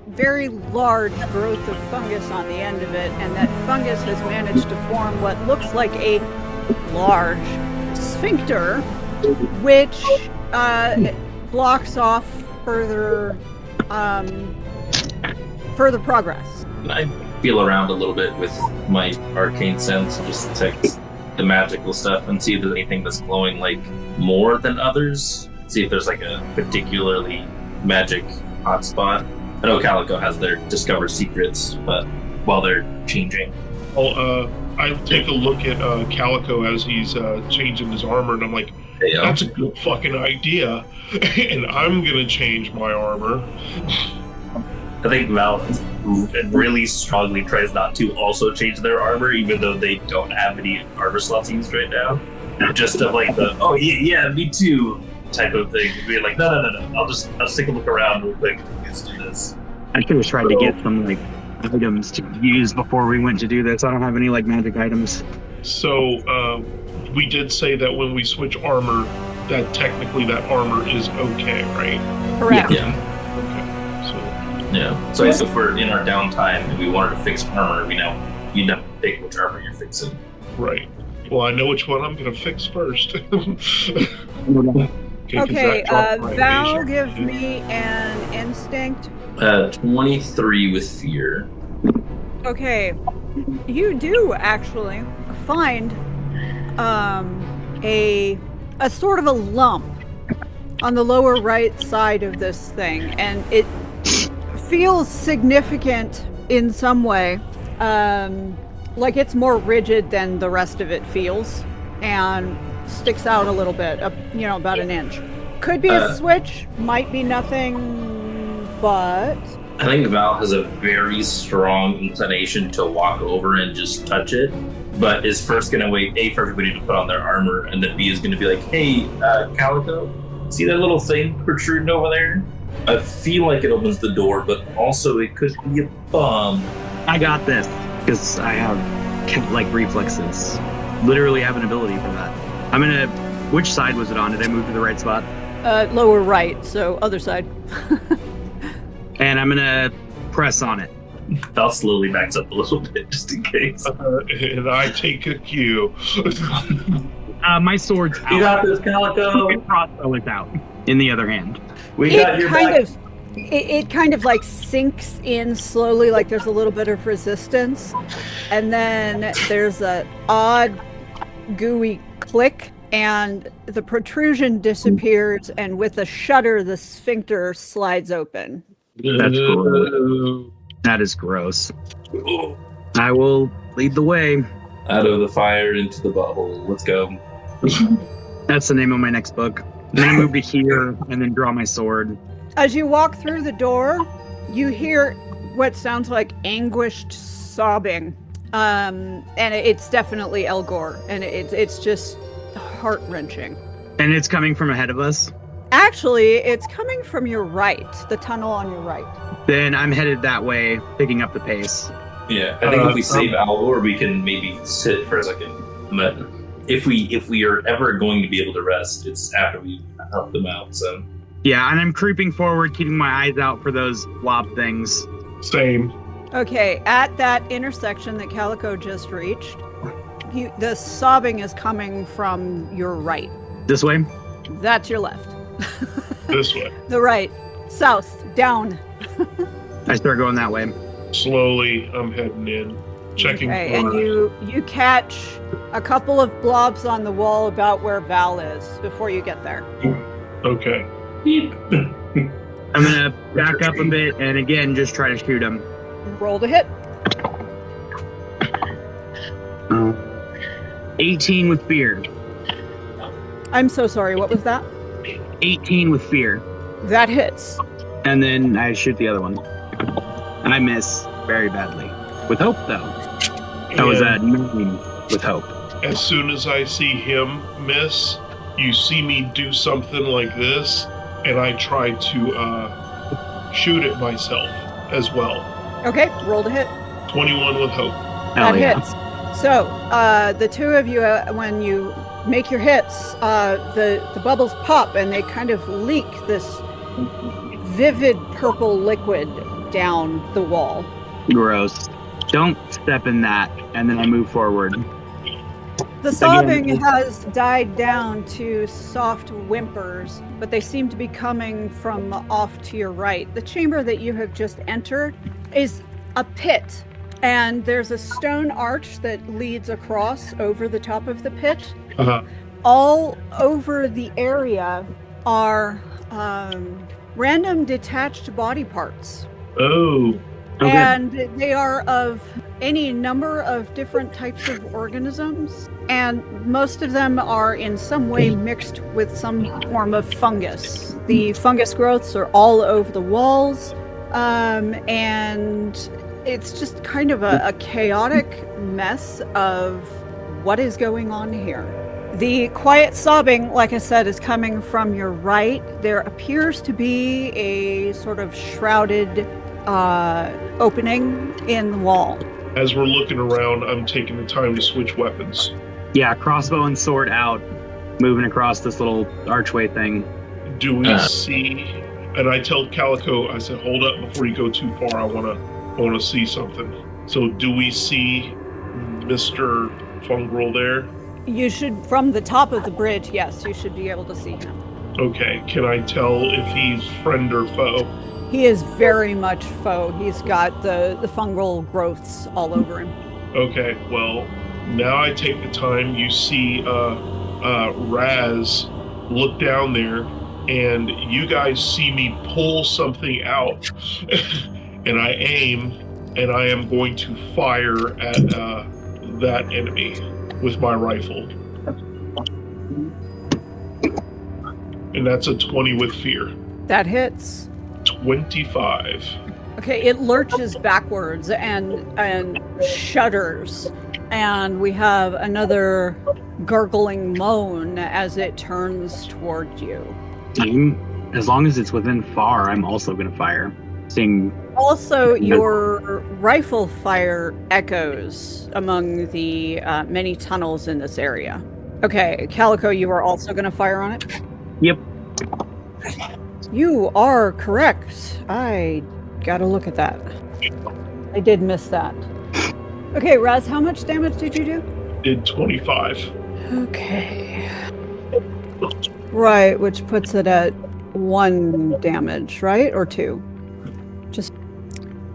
very large growth of fungus on the end of it, and that fungus has managed to form what looks like a large sphincter, which blocks off further progress. I feel around a little bit with my arcane sense, just check the magical stuff and see if there's anything that's glowing like more than others. See if there's like a particularly magic hotspot. I know Calico has their discover secrets, but while they're changing. I take a look at Calico as he's changing his armor, and I'm like, that's a good fucking idea. And I'm gonna change my armor. I think Val really strongly tries not to also change their armor, even though they don't have any armor slots used right now. Just of like the, oh yeah, me too type of thing. Be like, no. I'll just take a look around real quick. Let's do this. I could have tried to get some like items to use before we went to do this. I don't have any like magic items. So we did say that when we switch armor, that technically that armor is okay, right? Correct. Yeah. Okay. Yeah. So if we're in our downtime and we wanted to fix armor, you know, pick which armor you're fixing. Right. Well, I know which one I'm going to fix first. Okay, Val, give me an instinct. 23 with fear. Okay, you do actually find a sort of a lump on the lower right side of this thing, and it feels significant in some way. Like it's more rigid than the rest of it feels, and sticks out a little bit, about an inch. Could be a switch, might be nothing, but... I think Val has a very strong inclination to walk over and just touch it, but is first going to wait, A, for everybody to put on their armor, and then B is going to be like, hey, Calico, see that little thing protruding over there? I feel like it opens the door, but also it could be a bomb. I got this, because I have like reflexes. Literally have an ability for that. I'm gonna... Which side was it on? Did I move to the right spot? Lower right, so other side. And I'm gonna press on it. Val slowly backs up a little bit, just in case. And I take a cue. My sword's out. You got this, Calico! My crossbow is out in the other hand. We got your back. It kind of like sinks in slowly, like there's a little bit of resistance, and then there's an odd gooey click, and the protrusion disappears, and with a shudder the sphincter slides open. That's gross. That is gross. I will lead the way. Out of the fire into the bubble. Let's go. That's the name of my next book. I'm gonna move to here and then draw my sword. As you walk through the door, you hear what sounds like anguished sobbing. And it's definitely Elgor, and it's just heart-wrenching. And it's coming from ahead of us? Actually, it's coming from your right, the tunnel on your right. Then I'm headed that way, picking up the pace. Yeah, I think if we save Elgor, we can maybe sit for a second. But if we are ever going to be able to rest, it's after we help them out, so... Yeah, and I'm creeping forward, keeping my eyes out for those blob things. Same. Okay, at that intersection that Calico just reached, the sobbing is coming from your right. This way? That's your left. This way. The right. South. Down. I start going that way. Slowly, I'm heading in. Checking Okay, for... and you catch a couple of blobs on the wall about where Val is before you get there. Okay. I'm gonna back up a bit and again just try to shoot him. Roll to hit. 18 with fear. I'm so sorry, what was that? 18 with fear. That hits. And then I shoot the other one. I miss very badly. With hope, though. That was at 9 with hope. As soon as I see him miss, you see me do something like this, and I try to shoot it myself as well. Okay, roll to hit. 21 with hope. That hits. So, the two of you, when you make your hits, the bubbles pop and they kind of leak this vivid purple liquid down the wall. Gross. Don't step in that, and then I move forward. The sobbing has died down to soft whimpers, but they seem to be coming from off to your right. The chamber that you have just entered is a pit, and there's a stone arch that leads across over the top of the pit. Uh-huh. All over the area are random detached body parts. Oh. Oh, and they are of any number of different types of organisms, and most of them are in some way mixed with some form of fungus. The fungus growths are all over the walls, and it's just kind of a chaotic mess of what is going on here. The quiet sobbing, like I said, is coming from your right. There appears to be a sort of shrouded opening in the wall. As we're looking around, I'm taking the time to switch weapons. Yeah, crossbow and sword out, moving across this little archway thing. Do we see? And I tell Calico, I said, hold up before you go too far. I wanna see something. So do we see Mr. Fungrel there? You should, from the top of the bridge, yes, you should be able to see him. Okay, can I tell if he's friend or foe? He is very much foe. He's got the fungal growths all over him. Okay, well, now I take the time. You see Raz look down there, and you guys see me pull something out, and I aim, and I am going to fire at that enemy with my rifle. And that's a 20 with fear. That hits. 25. Okay, it lurches backwards and shudders, and we have another gurgling moan as it turns toward you. As long as it's within far, I'm also going to fire. Also, your rifle fire echoes among the many tunnels in this area. Okay, Calico, you are also going to fire on it? Yep. You are correct. I gotta look at that. I did miss that. Okay, Raz, how much damage did you do? Did 25. Okay. Right, which puts it at 1 damage, right? Or 2?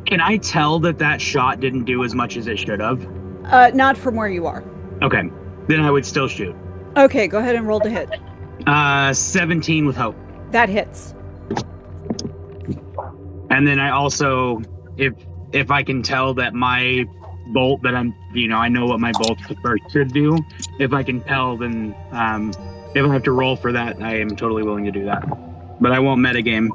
Can I tell that shot didn't do as much as it should have? Not from where you are. Okay, then I would still shoot. Okay, go ahead and roll to hit. 17 with hope. That hits. And then I also, if I can tell that my bolt that I know what my bolt should do. If I can tell, then if I have to roll for that, I am totally willing to do that. But I won't metagame.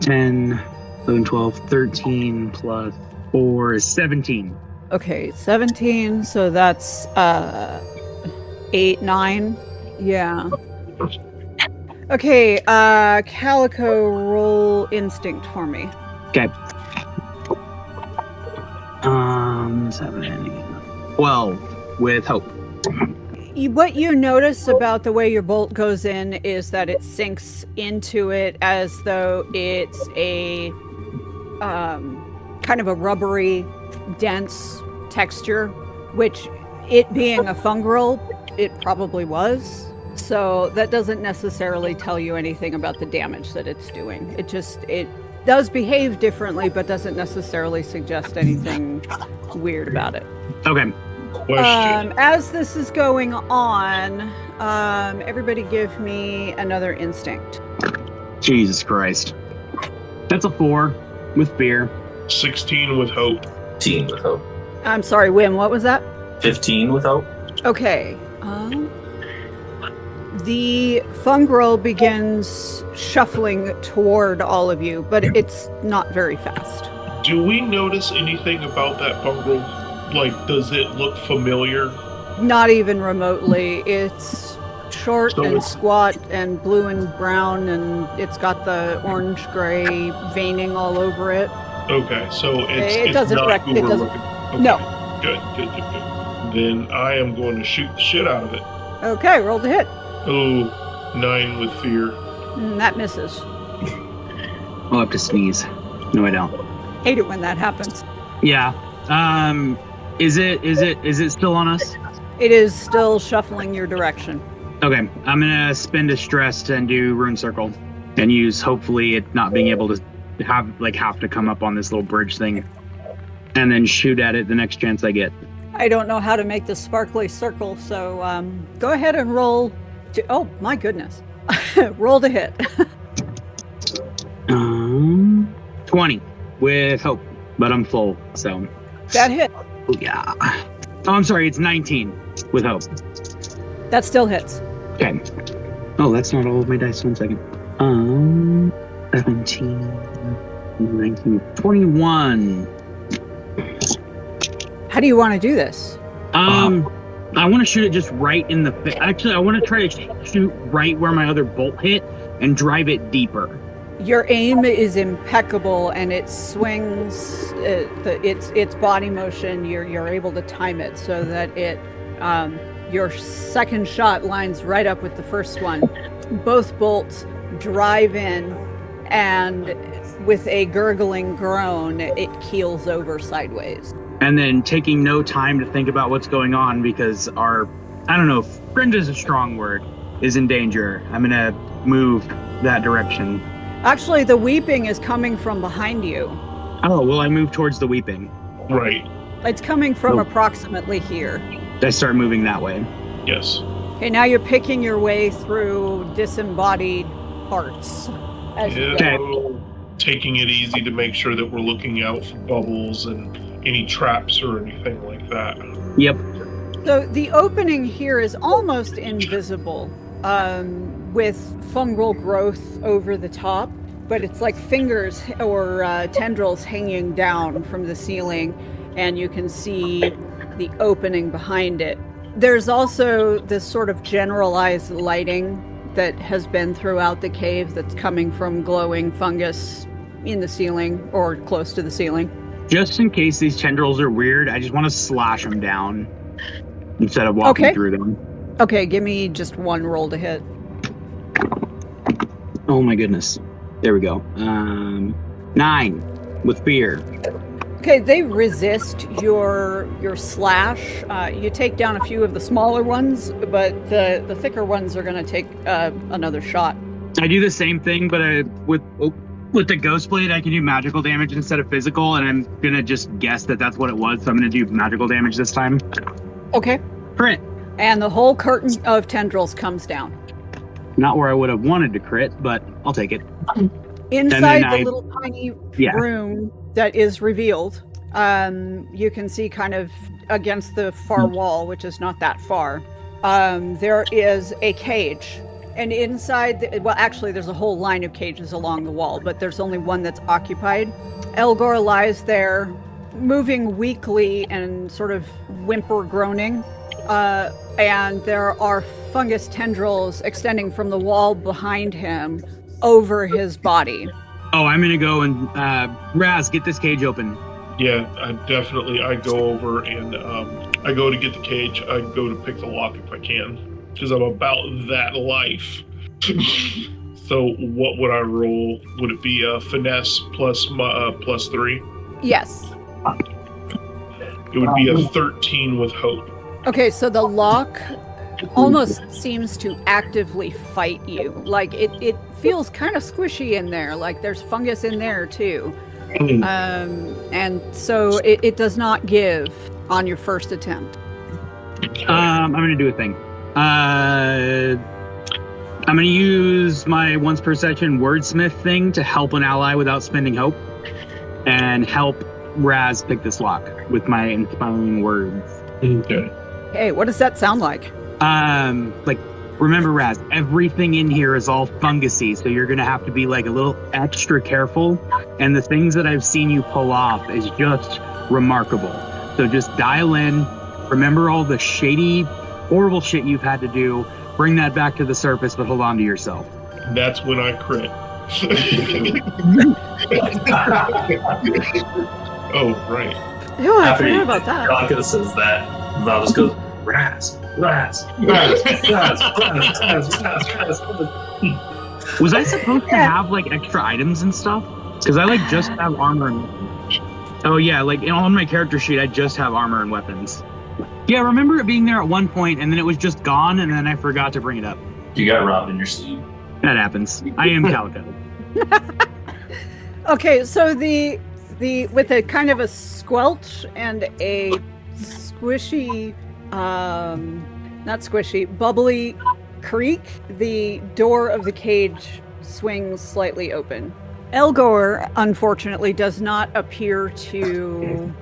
10, 11, 12, 13 plus 4 is 17. Okay, 17, so that's 8, 9. Yeah. Okay, Calico, roll instinct for me. Okay. 7, 12 with hope. What you notice about the way your bolt goes in is that it sinks into it as though it's a kind of a rubbery, dense texture, which it being a fungal, it probably was. So that doesn't necessarily tell you anything about the damage that it's doing. It does behave differently, but doesn't necessarily suggest anything weird about it. Okay. As this is going on, everybody give me another instinct. Jesus Christ. That's a 4 with fear. 16 with hope. 15 with hope. I'm sorry, Wim, what was that? 15 with hope. Okay. The fungal begins shuffling toward all of you, but it's not very fast. Do we notice anything about that fungal? Like, does it look familiar? Not even remotely. It's short and squat and blue and brown, and it's got the orange-gray veining all over it. Okay, so it doesn't not who it we're doesn't. looking. Okay. No. Good. Then I am going to shoot the shit out of it. Okay, roll to hit. Oh, 9 with fear. That misses. I'll have to sneeze. No, I don't. Hate it when that happens. Yeah. Is it still on us? It is still shuffling your direction. Okay, I'm gonna spend a stress and do rune circle, and use hopefully it not being able to have to come up on this little bridge thing, and then shoot at it the next chance I get. I don't know how to make the sparkly circle, so go ahead and roll. Oh my goodness, roll to hit. 20. with hope, but I'm full, so. That hit. Oh, yeah. Oh, I'm sorry, it's 19 with hope. That still hits. Okay. Oh, that's not all of my dice. 1 second. 17, 19, 21. How do you want to do this? I want to shoot it just right in the... Actually, I want to try to shoot right where my other bolt hit and drive it deeper. Your aim is impeccable, and it swings its body motion. You're able to time it so that it your second shot lines right up with the first one. Both bolts drive in, and with a gurgling groan, it keels over sideways. And then taking no time to think about what's going on because our, I don't know, friend is a strong word, is in danger. I'm going to move that direction. Actually, the weeping is coming from behind you. Oh, well, I move towards the weeping. Right. It's coming from approximately here. I start moving that way. Yes. Okay, now you're picking your way through disembodied parts. Taking it easy to make sure that we're looking out for bubbles and any traps or anything like that. Yep. So the opening here is almost invisible, with fungal growth over the top, but it's like fingers or tendrils hanging down from the ceiling, and you can see the opening behind it. There's also this sort of generalized lighting that has been throughout the cave that's coming from glowing fungus in the ceiling or close to the ceiling. Just in case these tendrils are weird, I just want to slash them down instead of walking through them. Okay, give me just one roll to hit. Oh my goodness. There we go. 9 with fear. Okay, they resist your slash. You take down a few of the smaller ones, but the thicker ones are going to take another shot. I do the same thing, but with the Ghost Blade, I can do magical damage instead of physical, and I'm going to just guess that that's what it was, so I'm going to do magical damage this time. Okay. Crit. And the whole curtain of tendrils comes down. Not where I would have wanted to crit, but I'll take it. Inside the little tiny room that is revealed, you can see kind of against the far wall, which is not that far, there is a cage. And inside, actually, there's a whole line of cages along the wall, but there's only one that's occupied. Elgor lies there, moving weakly and sort of whimper groaning. And there are fungus tendrils extending from the wall behind him over his body. Oh, I'm going to go and, Raz, get this cage open. Yeah, I go over and I go to get the cage. I go to pick the lock if I can. Because I'm about that life. So what would I roll? Would it be a finesse plus 3? Yes. It would be a 13 with hope. Okay, so the lock almost seems to actively fight you. Like it feels kind of squishy in there. Like there's fungus in there too. And so it does not give on your first attempt. I'm going to do a thing. I'm going to use my once per session wordsmith thing to help an ally without spending hope and help Raz pick this lock with my inspiring words. Okay. Hey, what does that sound like? Remember, Raz, everything in here is all fungusy, so you're going to have to be like a little extra careful. And the things that I've seen you pull off is just remarkable. So just dial in, remember all the shady, horrible shit you've had to do, bring that back to the surface, but hold on to yourself. That's when I crit. Oh, right. Oh, I forgot about that. Kalika says that, Val just goes, Raz. Was I supposed to have like extra items and stuff? Because I like just have armor and... Oh yeah, like on my character sheet I just have armor and weapons. Yeah, I remember it being there at one point and then it was just gone and then I forgot to bring it up. You got robbed in your sleep. That happens. I am Calico. Okay, so the with a kind of a squelch and a squishy, not squishy, bubbly creak, the door of the cage swings slightly open. Elgor, unfortunately, does not appear to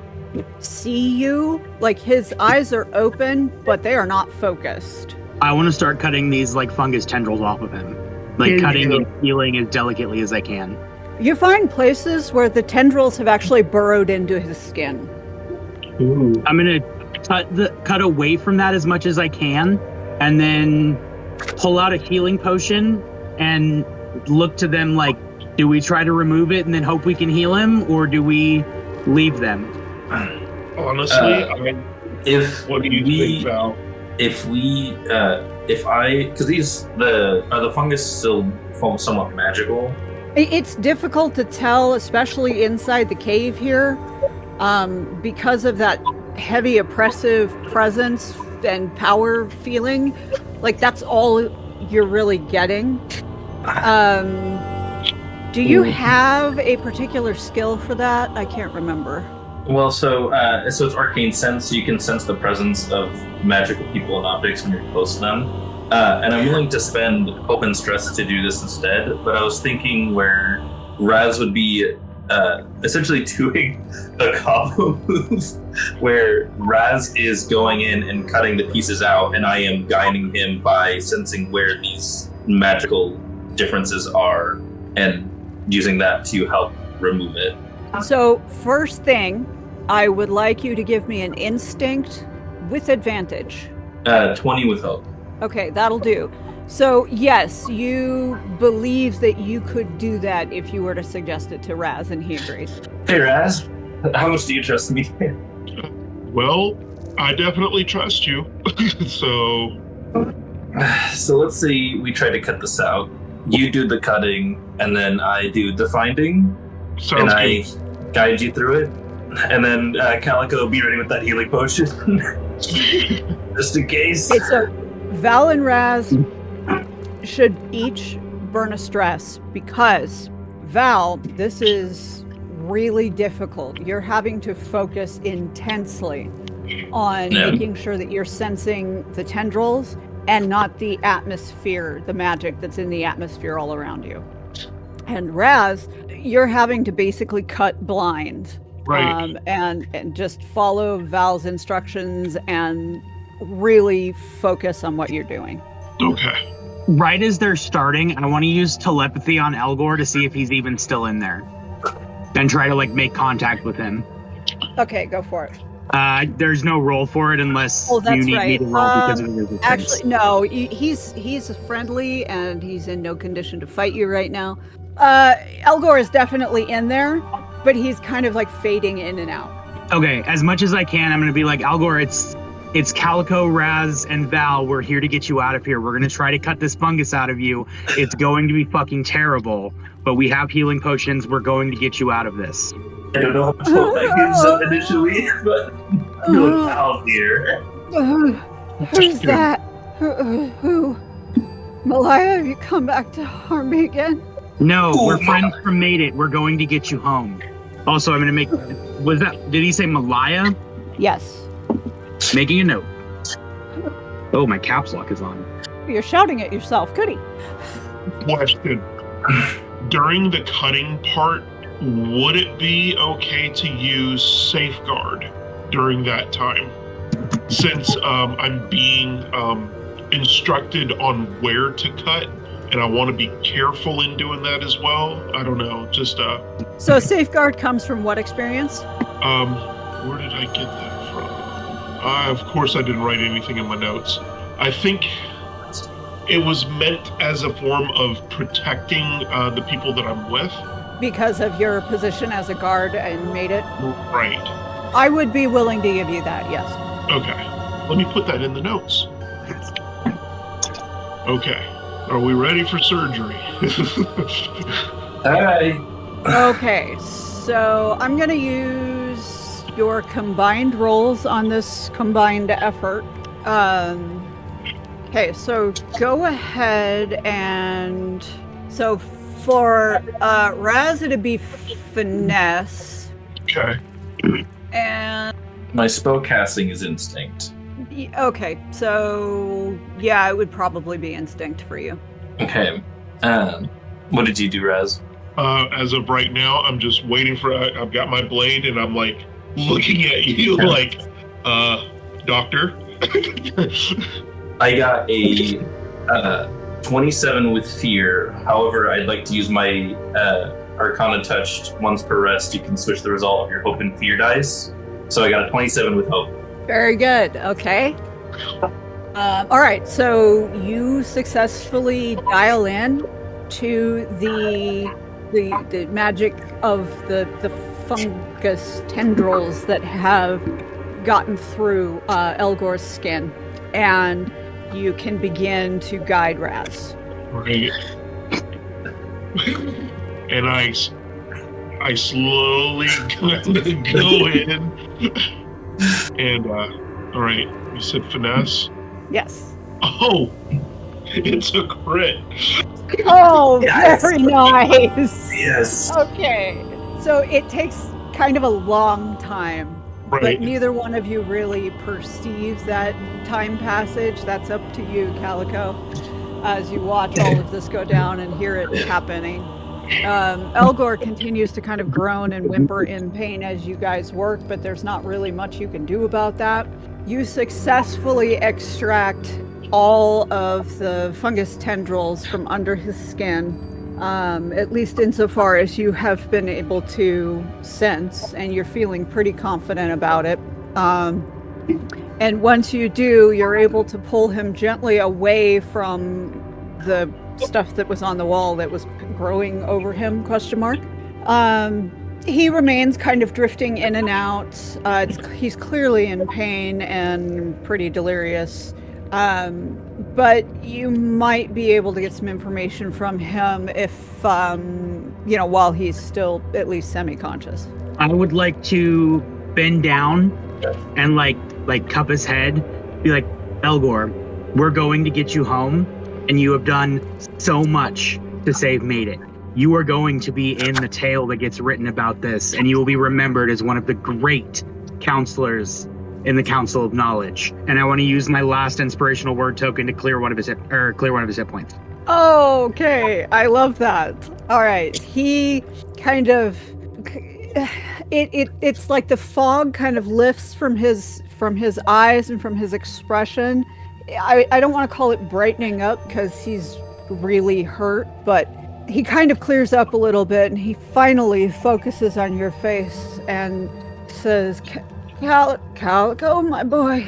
see you. Like, his eyes are open, but they are not focused. I want to start cutting these like fungus tendrils off of him. Like cutting and peeling as delicately as I can. You find places where the tendrils have actually burrowed into his skin. Ooh. I'm gonna cut away from that as much as I can, and then pull out a healing potion and look to them like, do we try to remove it and then hope we can heal him, or do we leave them? Honestly, what do you think, Val? Because are the fungus still somewhat magical? It's difficult to tell, especially inside the cave here, because of that heavy oppressive presence and power feeling. Like, that's all you're really getting. Do you have a particular skill for that? I can't remember. Well, so it's arcane sense, so you can sense the presence of magical people and objects when you're close to them. And I'm willing to spend hope and stress to do this instead, but I was thinking where Raz would be essentially doing a combo move where Raz is going in and cutting the pieces out, and I am guiding him by sensing where these magical differences are and using that to help remove it. So, first thing, I would like you to give me an instinct with advantage. 20 with hope. Okay, that'll do. So, yes, you believe that you could do that if you were to suggest it to Raz, and he agreed. Hey, Raz, how much do you trust me? Well, I definitely trust you. So let's say we try to cut this out. You do the cutting, and then I do the finding. Sounds and good. I guide you through it. And then Calico, be ready with that healing potion. Just in case. Okay, so Val and Raz should each burn a stress, because Val, this is really difficult. You're having to focus intensely on making sure that you're sensing the tendrils and not the atmosphere, the magic that's in the atmosphere all around you. And Raz, you're having to basically cut blind. Right. And just follow Val's instructions and really focus on what you're doing. Okay. Right as they're starting, I want to use telepathy on Elgor to see if he's even still in there. And try to make contact with him. Okay, go for it. There's no roll for it unless that's you need right. me to roll because of the resistance. Actually, no. He's friendly and he's in no condition to fight you right now. Elgor is definitely in there, but he's kind of fading in and out. Okay, as much as I can, I'm going to be like, Elgor, it's Calico, Raz, and Val. We're here to get you out of here. We're going to try to cut this fungus out of you. It's going to be fucking terrible, but we have healing potions. We're going to get you out of this. I don't know how much hope that gives up initially, but you're Val here. Who's that? Who? Malaya, have you come back to harm me again? No, we're friends from Madet. We're going to get you home. Also, I'm going to make... Did he say Malaya? Yes. Making a note. Oh, my caps lock is on. You're shouting at yourself. Goody. Question. During the cutting part, would it be okay to use safeguard during that time? Since I'm being instructed on where to cut, and I want to be careful in doing that as well. I don't know, just So safeguard comes from what experience? Where did I get that from? Of course I didn't write anything in my notes. I think it was meant as a form of protecting the people that I'm with. Because of your position as a guard and made it? Right. I would be willing to give you that, yes. Okay. Let me put that in the notes. Okay. Are we ready for surgery? Hi. Okay, so I'm going to use your combined rolls on this combined effort. Okay, so go ahead and... So for Raz, it'd be finesse. Okay. And... My spell casting is instinct. Okay, so yeah, it would probably be instinct for you. Okay. What did you do, Raz? As of right now, I'm just waiting for. I've got my blade, and I'm like looking at you, like, doctor. I got a 27 with fear. However, I'd like to use my Arcana touched once per rest. You can switch the result of your hope and fear dice. So I got a 27 with hope. Very good. Okay. All right. So you successfully dial in to the magic of the fungus tendrils that have gotten through Elgor's skin, and you can begin to guide Raz. Right. And I slowly go in. And, all right, you said finesse? Yes. Oh, it's a crit. Oh, Yes. very nice. Yes. Okay. So it takes kind of a long time. Right. But neither one of you really perceives that time passage. That's up to you, Calico, as you watch all of this go down and hear it happening. Elgor continues to kind of groan and whimper in pain as you guys work, but there's not really much you can do about that. You successfully extract all of the fungus tendrils from under his skin, at least insofar as you have been able to sense, and you're feeling pretty confident about it. And once you do, you're able to pull him gently away from the stuff that was on the wall that was growing over him, ? He remains kind of drifting in and out. He's clearly in pain and pretty delirious. But you might be able to get some information from him if, while he's still at least semi-conscious. I would like to bend down and like cup his head, be like, Elgor, we're going to get you home, and you have done so much to save Madet. You are going to be in the tale that gets written about this, and you will be remembered as one of the great counselors in the Council of Knowledge. And I want to use my last inspirational word token to clear one of his hit points. Okay, I love that. All right, he kind of it's like the fog kind of lifts from his eyes and from his expression. I don't want to call it brightening up because he's really hurt, but he kind of clears up a little bit, and he finally focuses on your face and says, Calico, my boy,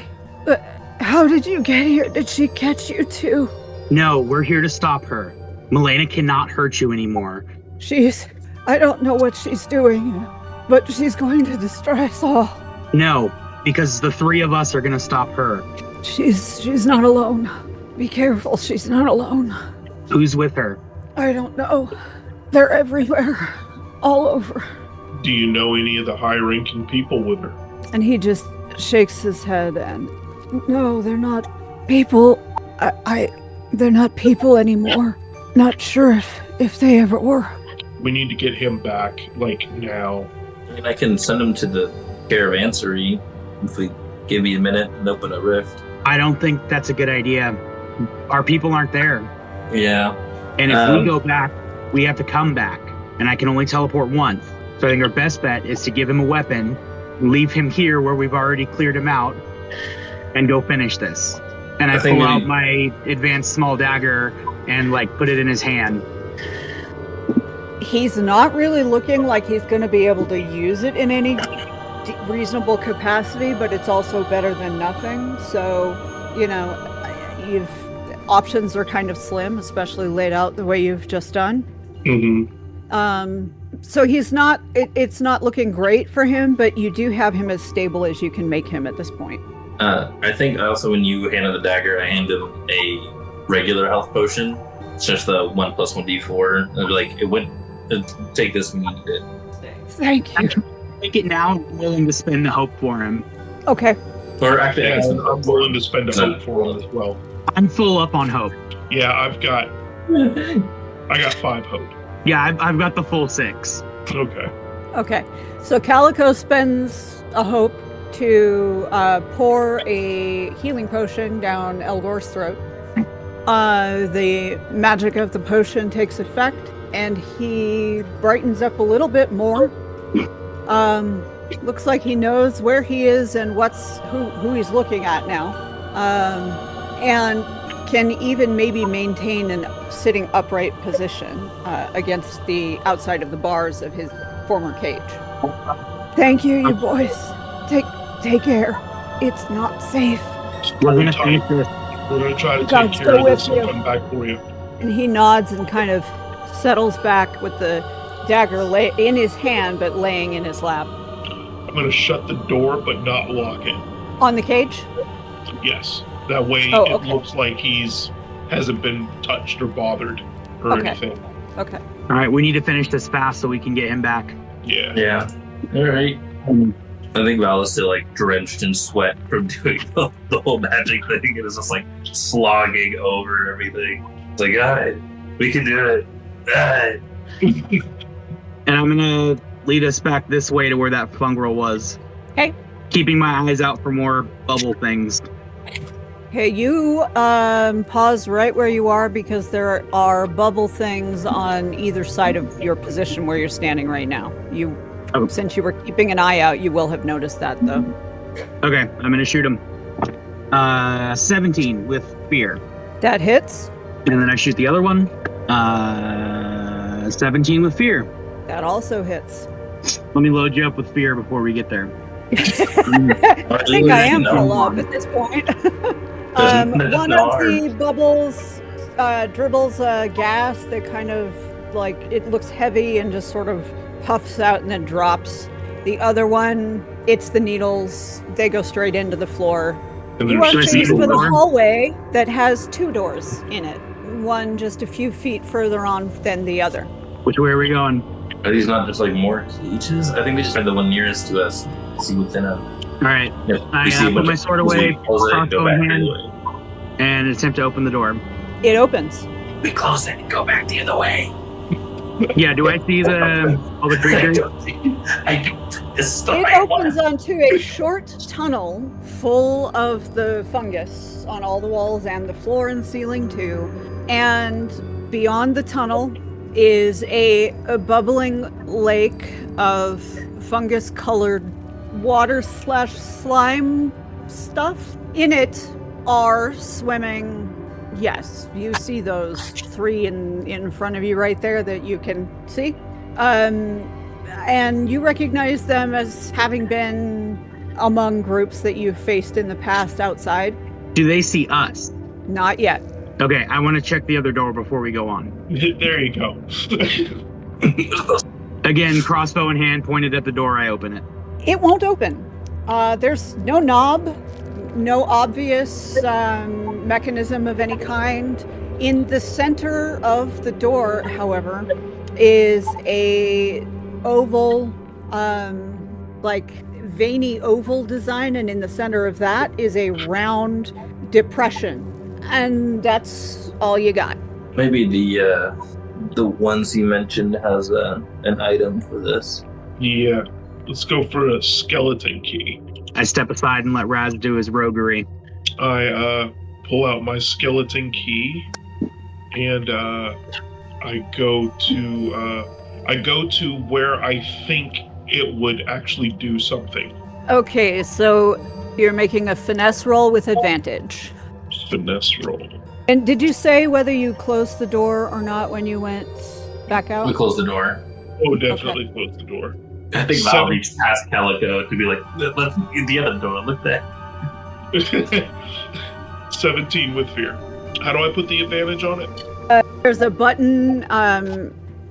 how did you get here? Did she catch you too? No, we're here to stop her. Milena cannot hurt you anymore. I don't know what she's doing, but she's going to destroy us all. No, because the three of us are going to stop her. She's not alone. Be careful, she's not alone. Who's with her? I don't know. They're everywhere. All over. Do you know any of the high-ranking people with her? And he just shakes his head and, no, they're not people. They're not people anymore. Not sure if they ever were. We need to get him back, like, now. I mean, I can send him to the caravanserai if we give you a minute and open a rift. I don't think that's a good idea. Our people aren't there. Yeah. And if we go back, we have to come back. And I can only teleport once. So I think our best bet is to give him a weapon, leave him here where we've already cleared him out, and go finish this. And I pull out my advanced small dagger and put it in his hand. He's not really looking like he's going to be able to use it in any reasonable capacity, but it's also better than nothing. So, options are kind of slim, especially laid out the way you've just done. Mm-hmm. So he's not, it's not looking great for him, but you do have him as stable as you can make him at this point. I think also when you handed the dagger, I handed him a regular health potion. It's just the 1 + 1d4. I'd be like, take this when you need it. Thank you. Take it now. I'm willing to spend the hope for him. Okay. Or actually, I'm willing to spend a hope for him as well. I'm full up on hope. Yeah, I got 5 hope. Yeah, I've got the full 6. Okay. So Calico spends a hope to pour a healing potion down Elgor's throat. The magic of the potion takes effect, and he brightens up a little bit more. Looks like he knows where he is and who he's looking at now. And can even maybe maintain an sitting upright position against the outside of the bars of his former cage. Thank you, you boys. Take care. It's not safe. We're gonna finish this. We're gonna try to God, take care of this with and you. come back for you. And he nods and kind of settles back with the dagger in his hand, but laying in his lap. I'm gonna shut the door, but not lock it. On the cage? Yes. That way it looks like hasn't been touched or bothered or anything. Okay. All right, we need to finish this fast so we can get him back. Yeah. Yeah. All right. I think Val is still like drenched in sweat from doing the whole magic thing, and is just like slogging over everything. It's like, alright, we can do it. Alright. And I'm gonna lead us back this way to where that fungal was. Okay. Keeping my eyes out for more bubble things. Okay, you pause right where you are because there are bubble things on either side of your position where you're standing right now. Since you were keeping an eye out, you will have noticed that, though. Okay, I'm gonna shoot him. 17 with fear. That hits. And then I shoot the other one. 17 with fear. That also hits. Let me load you up with fear before we get there. I think I am full up at this point. One of the bubbles dribbles gas that kind of like it looks heavy and just sort of puffs out and then drops. The other one, it's the needles. They go straight into the floor. You are chased for the hallway that has 2 doors in it. One just a few feet further on than the other. Which way are we going? Are these not just like more cages? I think we just find the one nearest to us. See what's in them. All right. I put my sword away, crossbow in hand, and attempt to open the door. It opens. We close it and go back the other way. Yeah, do I see all the creatures? It opens onto a short tunnel full of the fungus on all the walls and the floor and ceiling too. And beyond the tunnel is a bubbling lake of fungus-colored water/slime stuff. In it are swimming. Yes, you see those 3 in front of you right there that you can see. And you recognize them as having been among groups that you've faced in the past outside. Do they see us? Not yet. Okay, I want to check the other door before we go on. There you go. Again, crossbow in hand, pointed at the door, I open it. It won't open. There's no knob, no obvious mechanism of any kind. In the center of the door, however, is a oval, like veiny oval design, and in the center of that is a round depression. And that's all you got. Maybe the ones you mentioned has an item for this. Yeah. Let's go for a skeleton key. I step aside and let Raz do his roguery. I pull out my skeleton key, and I go to where I think it would actually do something. Okay, so you're making a finesse roll with advantage. Finesse roll. And did you say whether you closed the door or not when you went back out? We close the door. Oh, definitely close the door. I think Val reached past Calico to be like, let's get the other door, look there. 17 with fear. How do I put the advantage on it? There's a button,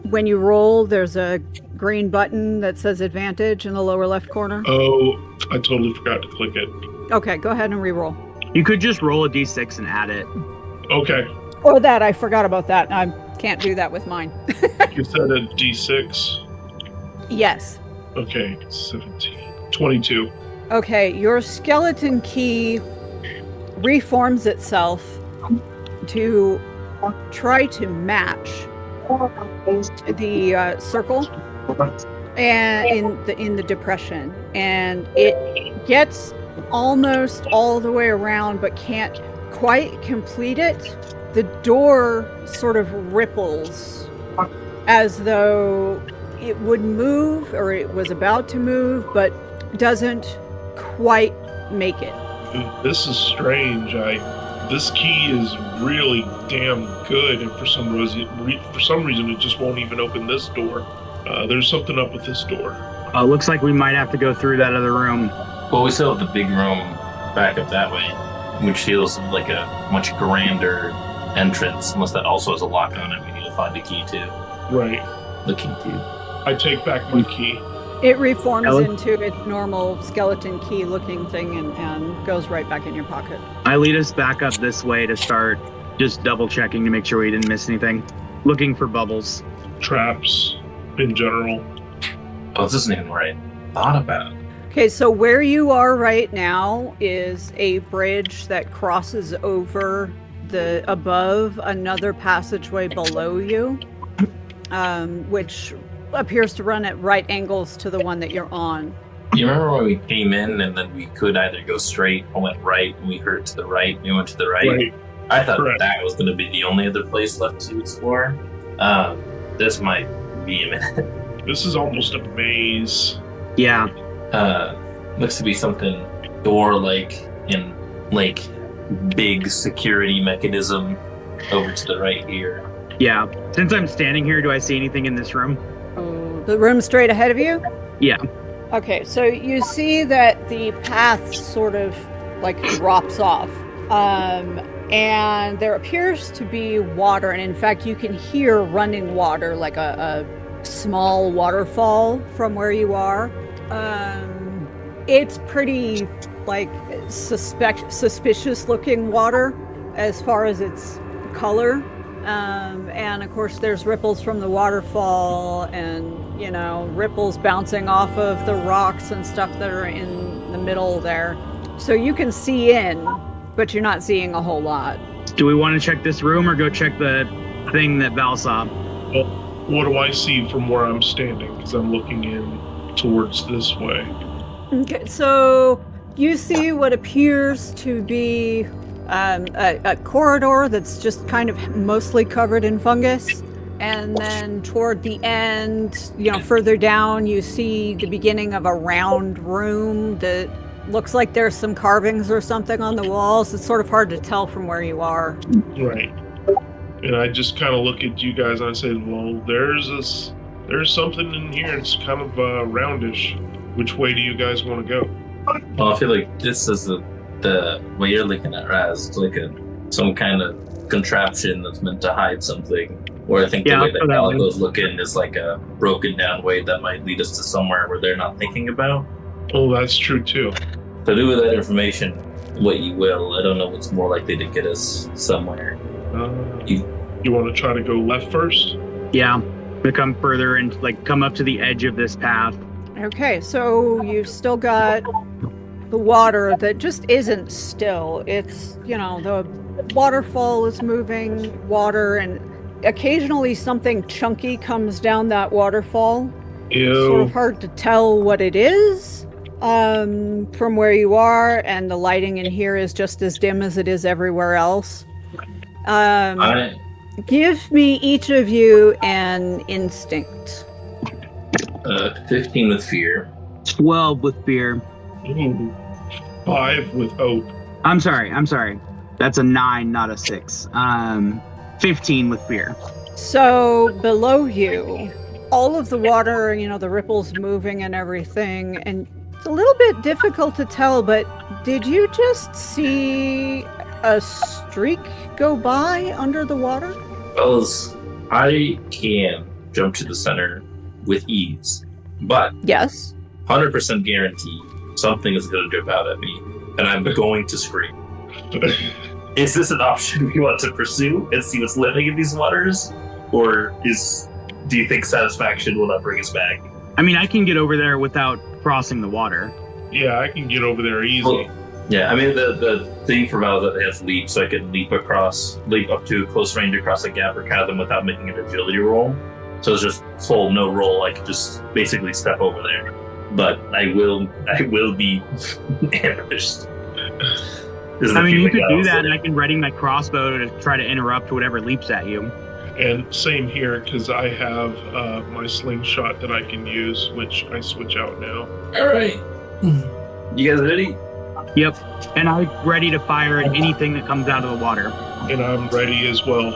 when you roll, there's a green button that says advantage in the lower left corner. Oh, I totally forgot to click it. Okay, go ahead and re-roll. You could just roll a d6 and add it. Okay. Or that, I forgot about that. I can't do that with mine. You said a d6? Yes. Okay, 17. 22. Okay, your skeleton key reforms itself to try to match the circle and in the depression, and it gets almost all the way around but can't quite complete it. The door sort of ripples as though it would move or it was about to move, but doesn't quite make it. This is strange. This key is really damn good, and for some reason, it just won't even open this door. There's something up with this door. Looks like we might have to go through that other room. Well, we still have the big room back up that way, which feels like a much grander entrance, unless that also has a lock on it. We need to find a key too. Right. The key too. I take back my key. It reforms into its normal skeleton key looking thing and goes right back in your pocket. I lead us back up this way to start just double checking to make sure we didn't miss anything. Looking for bubbles. Traps in general. Oh, this isn't even right. Thought about. Okay, so where you are right now is a bridge that crosses over above another passageway below you, which appears to run at right angles to the one that you're on. You remember when we came in and then we could either go straight or went right, and we heard to the right, we went to the right? I thought that was going to be the only other place left to explore. This might be a minute. This is almost a maze. Yeah. Looks to be something door-like in big security mechanism over to the right here. Yeah. Since I'm standing here, do I see anything in this room? The room straight ahead of you? Yeah. Okay, so you see that the path sort of drops off. And there appears to be water, and in fact you can hear running water, like a small waterfall from where you are. It's pretty suspicious looking water as far as its color. And of course there's ripples from the waterfall and, ripples bouncing off of the rocks and stuff that are in the middle there. So you can see in, but you're not seeing a whole lot. Do we want to check this room or go check the thing that Val saw? Well, what do I see from where I'm standing? Because I'm looking in towards this way. Okay, so you see what appears to be a corridor that's just kind of mostly covered in fungus. And then toward the end, further down, you see the beginning of a round room that looks like there's some carvings or something on the walls. It's sort of hard to tell from where you are. Right. And I just kind of look at you guys and I say, well, there's something in here. It's kind of roundish. Which way do you guys want to go? Well, I feel like this is the way you're looking at Raz. It's like some kind of contraption that's meant to hide something. Or I think the way that Calico's looking is like a broken down way that might lead us to somewhere where they're not thinking about. Oh, that's true too. So do with that information what you will. I don't know what's more likely to get us somewhere. You want to try to go left first? Yeah. To come further and come up to the edge of this path. Okay, so you've still got the water that just isn't still. It's, the waterfall is moving water, and occasionally something chunky comes down that waterfall. Ew. It's sort of hard to tell what it is from where you are, and the lighting in here is just as dim as it is everywhere else. Give me each of you an instinct. 15 with fear. 12 with fear. Ooh. 5 with hope. I'm sorry. That's a 9, not a 6. 15 with fear. So below you, all of the water, the ripples moving and everything, and it's a little bit difficult to tell, but did you just see a streak go by under the water? Fellas, I can jump to the center with ease, but yes, 100% guarantee something is going to jump out at me, and I'm going to scream. Is this an option we want to pursue and see what's living in these waters, or do you think satisfaction will not bring us back? I mean, I can get over there without crossing the water. Yeah, I can get over there easy. Well, yeah, I mean, the thing for Val is that they have leap, so I can leap up to close range across a gap or chasm without making an agility roll. So it's just full no roll. I can just basically step over there, but I will be ambushed. I mean, you could do that, and I can ready my crossbow to try to interrupt whatever leaps at you. And same here, because I have my slingshot that I can use, which I switch out now. All right. You guys ready? Yep. And I'm ready to fire at anything that comes out of the water. And I'm ready as well.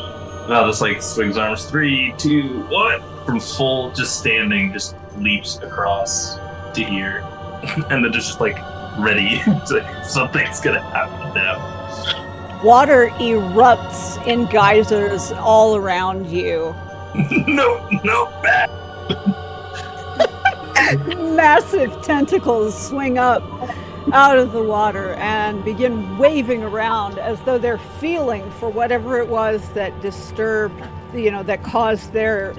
I'll just like swings arms. 3, 2, 1. From full, just standing, just leaps across to here. And then just like ready. Something's gonna happen now. Water erupts in geysers all around you. No, bad. Massive tentacles swing up out of the water and begin waving around as though they're feeling for whatever it was that disturbed, that caused their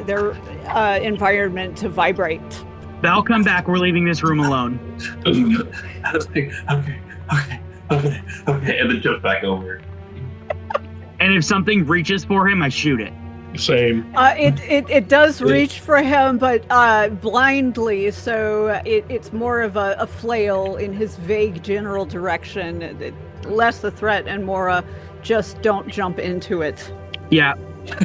environment to vibrate. I'll come back. We're leaving this room alone. Okay. And then jump back over. And if something reaches for him, I shoot it. Same. It does reach for him, but blindly, so it's more of a flail in his vague general direction. Less a threat and more a just don't jump into it. Yeah,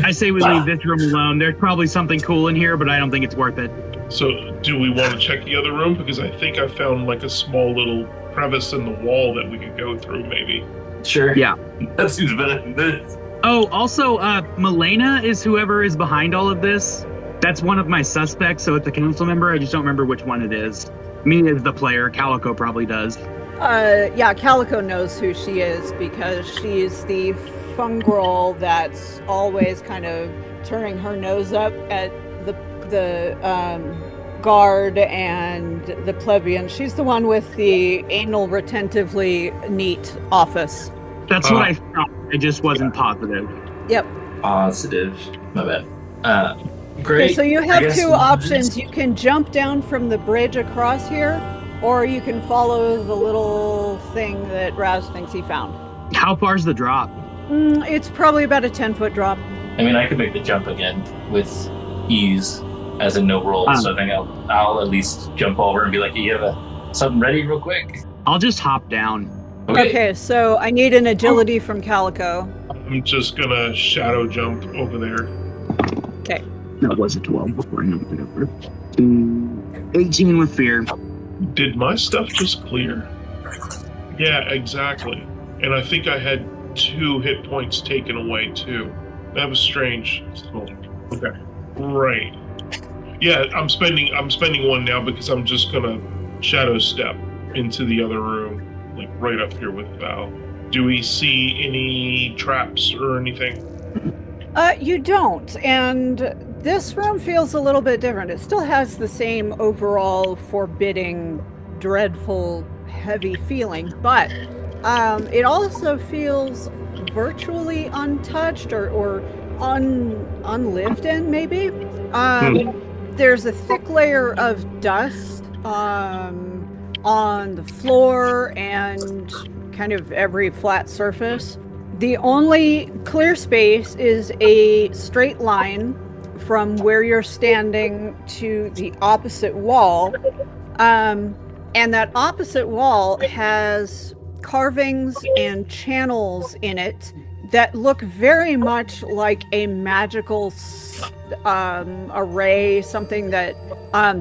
I say we leave this room alone. There's probably something cool in here, but I don't think it's worth it. So, do we want to check the other room? Because I think I found like a small little crevice in the wall that we could go through, maybe. Sure. Yeah. That seems better than this. Oh, also, Milena is whoever is behind all of this. That's one of my suspects, so it's a council member. I just don't remember which one it is. Me as the player, Calico probably does. Yeah, Calico knows who she is because she's the fungrel that's always kind of turning her nose up at the guard and the plebeian. She's the one with the anal retentively neat office. That's what I thought. I just wasn't positive. Yep. Positive. My bad. Great. Okay, so you have two options. You can jump down from the bridge across here, or you can follow the little thing that Raz thinks he found. How far's the drop? It's probably about a 10-foot drop. I mean, I could make the jump again with ease, as in no roll. So I think I'll at least jump over and be like, you have something ready real quick? I'll just hop down. Okay, so I need an agility from Calico. I'm just gonna shadow jump over there. Okay. That was a 12 before I knocked it over. 18 with fear. Did my stuff just clear? Yeah, exactly. And I think I had 2 hit points taken away too. That was strange. Okay. Right. Yeah, I'm spending 1 now because I'm just gonna shadow step into the other room, like right up here with Val. Do we see any traps or anything? You don't, and this room feels a little bit different. It still has the same overall forbidding, dreadful, heavy feeling, but it also feels virtually untouched or unlived in, maybe. There's a thick layer of dust on the floor and kind of every flat surface. The only clear space is a straight line from where you're standing to the opposite wall. And that opposite wall has carvings and channels in it that look very much like a magical array, something that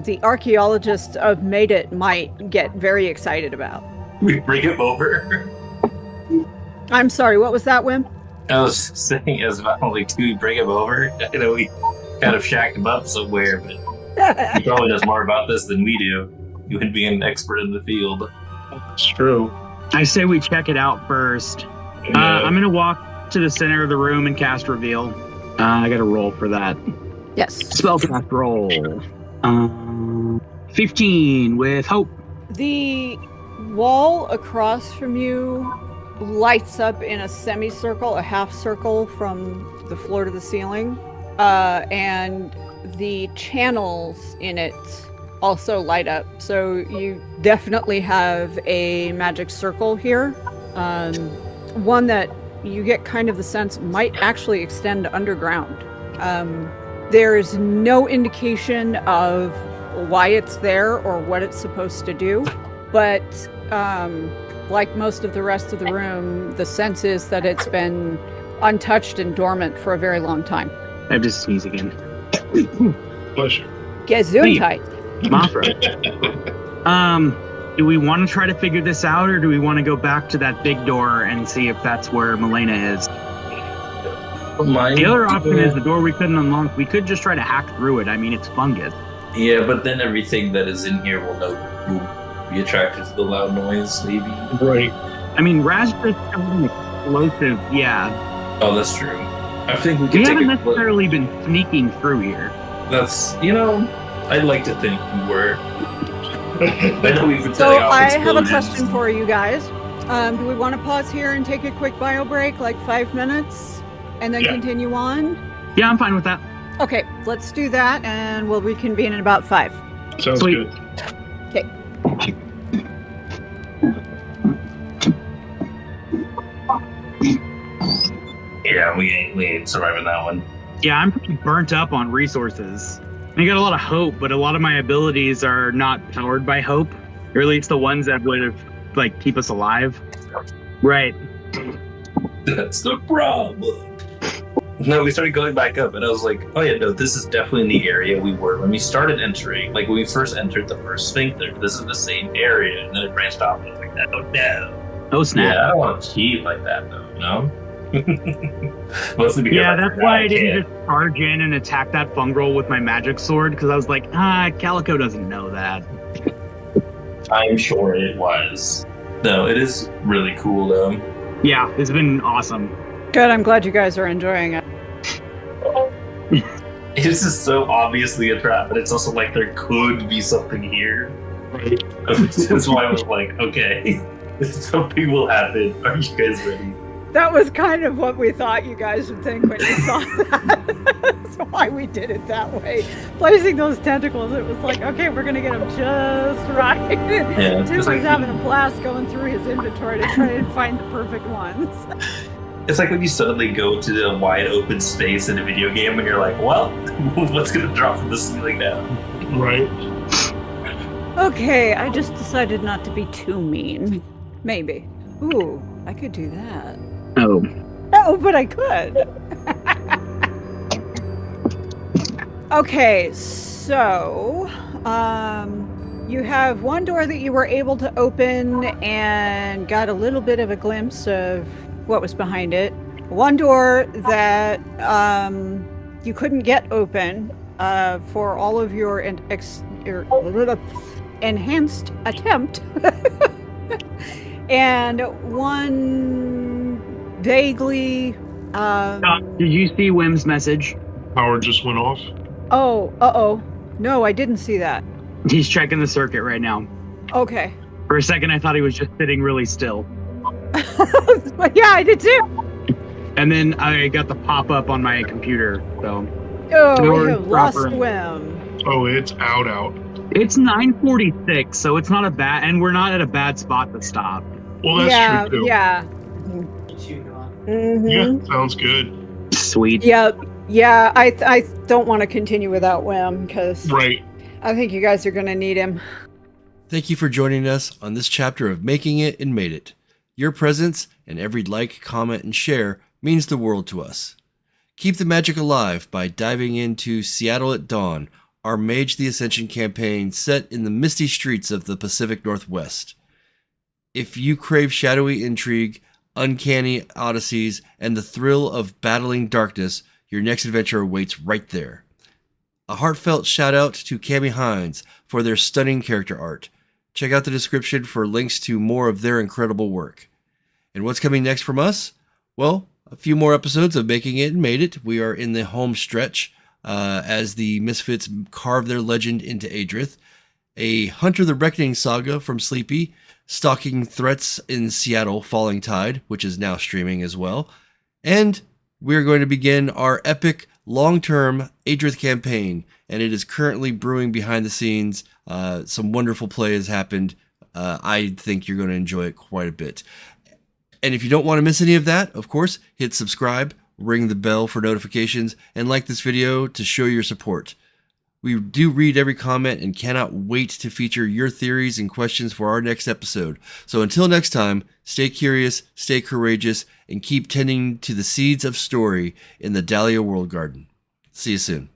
the archaeologists of Madet might get very excited about. We bring him over. I'm sorry, what was that, Wim? I was saying, as Val, do we bring him over? I know we kind of shacked him up somewhere, but he probably knows more about this than we do. You would be an expert in the field. It's true. I say we check it out first. I'm going to walk to the center of the room and cast Reveal. I got to roll for that. Yes. Spellcast roll. 15 with hope. The wall across from you lights up in a semicircle, a half circle from the floor to the ceiling. And the channels in it also light up. So you definitely have a magic circle here. One that you get kind of the sense might actually extend underground. There is no indication of why it's there or what it's supposed to do, but like most of the rest of the room, the sense is that it's been untouched and dormant for a very long time. I have to sneeze again. Bless you. Gesundheit. Mafra. Do we want to try to figure this out, or do we want to go back to that big door and see if that's where Milena is? The other option is the door we couldn't unlock. We could just try to hack through it. I mean, it's fungus. Yeah, but then everything that is in here will be attracted to the loud noise, maybe. Right. I mean, raspberries are explosive, yeah. Oh, that's true. I think we could haven't necessarily been sneaking through here. That's, I'd like to think we were. I know we've been So setting off I have a explosions. question for you guys. Do we want to pause here and take a quick bio break, like 5 minutes, and then continue on? Yeah, I'm fine with that. Okay, let's do that, and we'll reconvene in about 5. Sounds Sweet. good. Okay. Yeah, we ain't surviving that one. Yeah, I'm pretty burnt up on resources. I got a lot of hope, but a lot of my abilities are not powered by hope, or at least the ones that would keep us alive. Right. That's the problem. No, we started going back up, and I was like, oh yeah, no, this is definitely in the area we were when we started entering. Like, when we first entered the first sphincter, this is the same area, and then it branched off, and I was like, oh no. Oh, snap. Yeah, I don't want to cheat like that, though, no? Mostly because that's why I didn't just charge in and attack that fungal with my magic sword, because I was like, Calico doesn't know that. I'm sure it was. No, it is really cool, though. Yeah, it's been awesome. Good, I'm glad you guys are enjoying it. It's just so obviously a trap, but it's also like there could be something here. That's why I was like, okay, something will happen. Are you guys ready? That was kind of what we thought you guys would think when you saw that. That's why we did it that way. Placing those tentacles, it was like, okay, we're going to get them just right. Yeah, Tim was having a blast going through his inventory to try and find the perfect ones. It's like when you suddenly go to the wide open space in a video game and you're like, well, what's going to drop from the ceiling now? Right. Okay, I just decided not to be too mean. Maybe. Ooh, I could do that. Oh. Oh, but I could. Okay, so you have one door that you were able to open and got a little bit of a glimpse of what was behind it. One door that you couldn't get open for all of your enhanced attempt. And one vaguely... Did you see Wim's message? Power just went off. Oh, uh-oh. No, I didn't see that. He's checking the circuit right now. Okay. For a second, I thought he was just sitting really still. Yeah, I did too. And then I got the pop-up on my computer, so... Oh, we have lost Wim. Oh, it's out. It's 9:46, so it's not a bad... And we're not at a bad spot to stop. Well, that's true, too. Yeah. Mm-hmm. Yeah, sounds good. Sweet. Yeah, I don't want to continue without Wim, because Right. I think you guys are going to need him. Thank you for joining us on this chapter of Making It and Made It. Your presence and every like, comment, and share means the world to us. Keep the magic alive by diving into Seattle at Dawn, our Mage the Ascension campaign set in the misty streets of the Pacific Northwest. If you crave shadowy intrigue, uncanny odysseys, and the thrill of battling darkness, your next adventure awaits right there. A heartfelt shout out to Cami Hines for their stunning character art. Check out the description for links to more of their incredible work. And what's coming next from us? Well, a few more episodes of Making It and Made It. We are in the home stretch as the Misfits carve their legend into Adrith. A Hunter the Reckoning saga from Sleepy, stalking threats in Seattle Falling Tide, which is now streaming as well. And we're going to begin our epic long-term Adrith campaign, and it is currently brewing behind the scenes. Some wonderful play has happened. I think you're going to enjoy it quite a bit. And if you don't want to miss any of that, of course, hit subscribe, ring the bell for notifications, and like this video to show your support. We do read every comment and cannot wait to feature your theories and questions for our next episode. So until next time, stay curious, stay courageous, and keep tending to the seeds of story in the Dahlia World Garden. See you soon.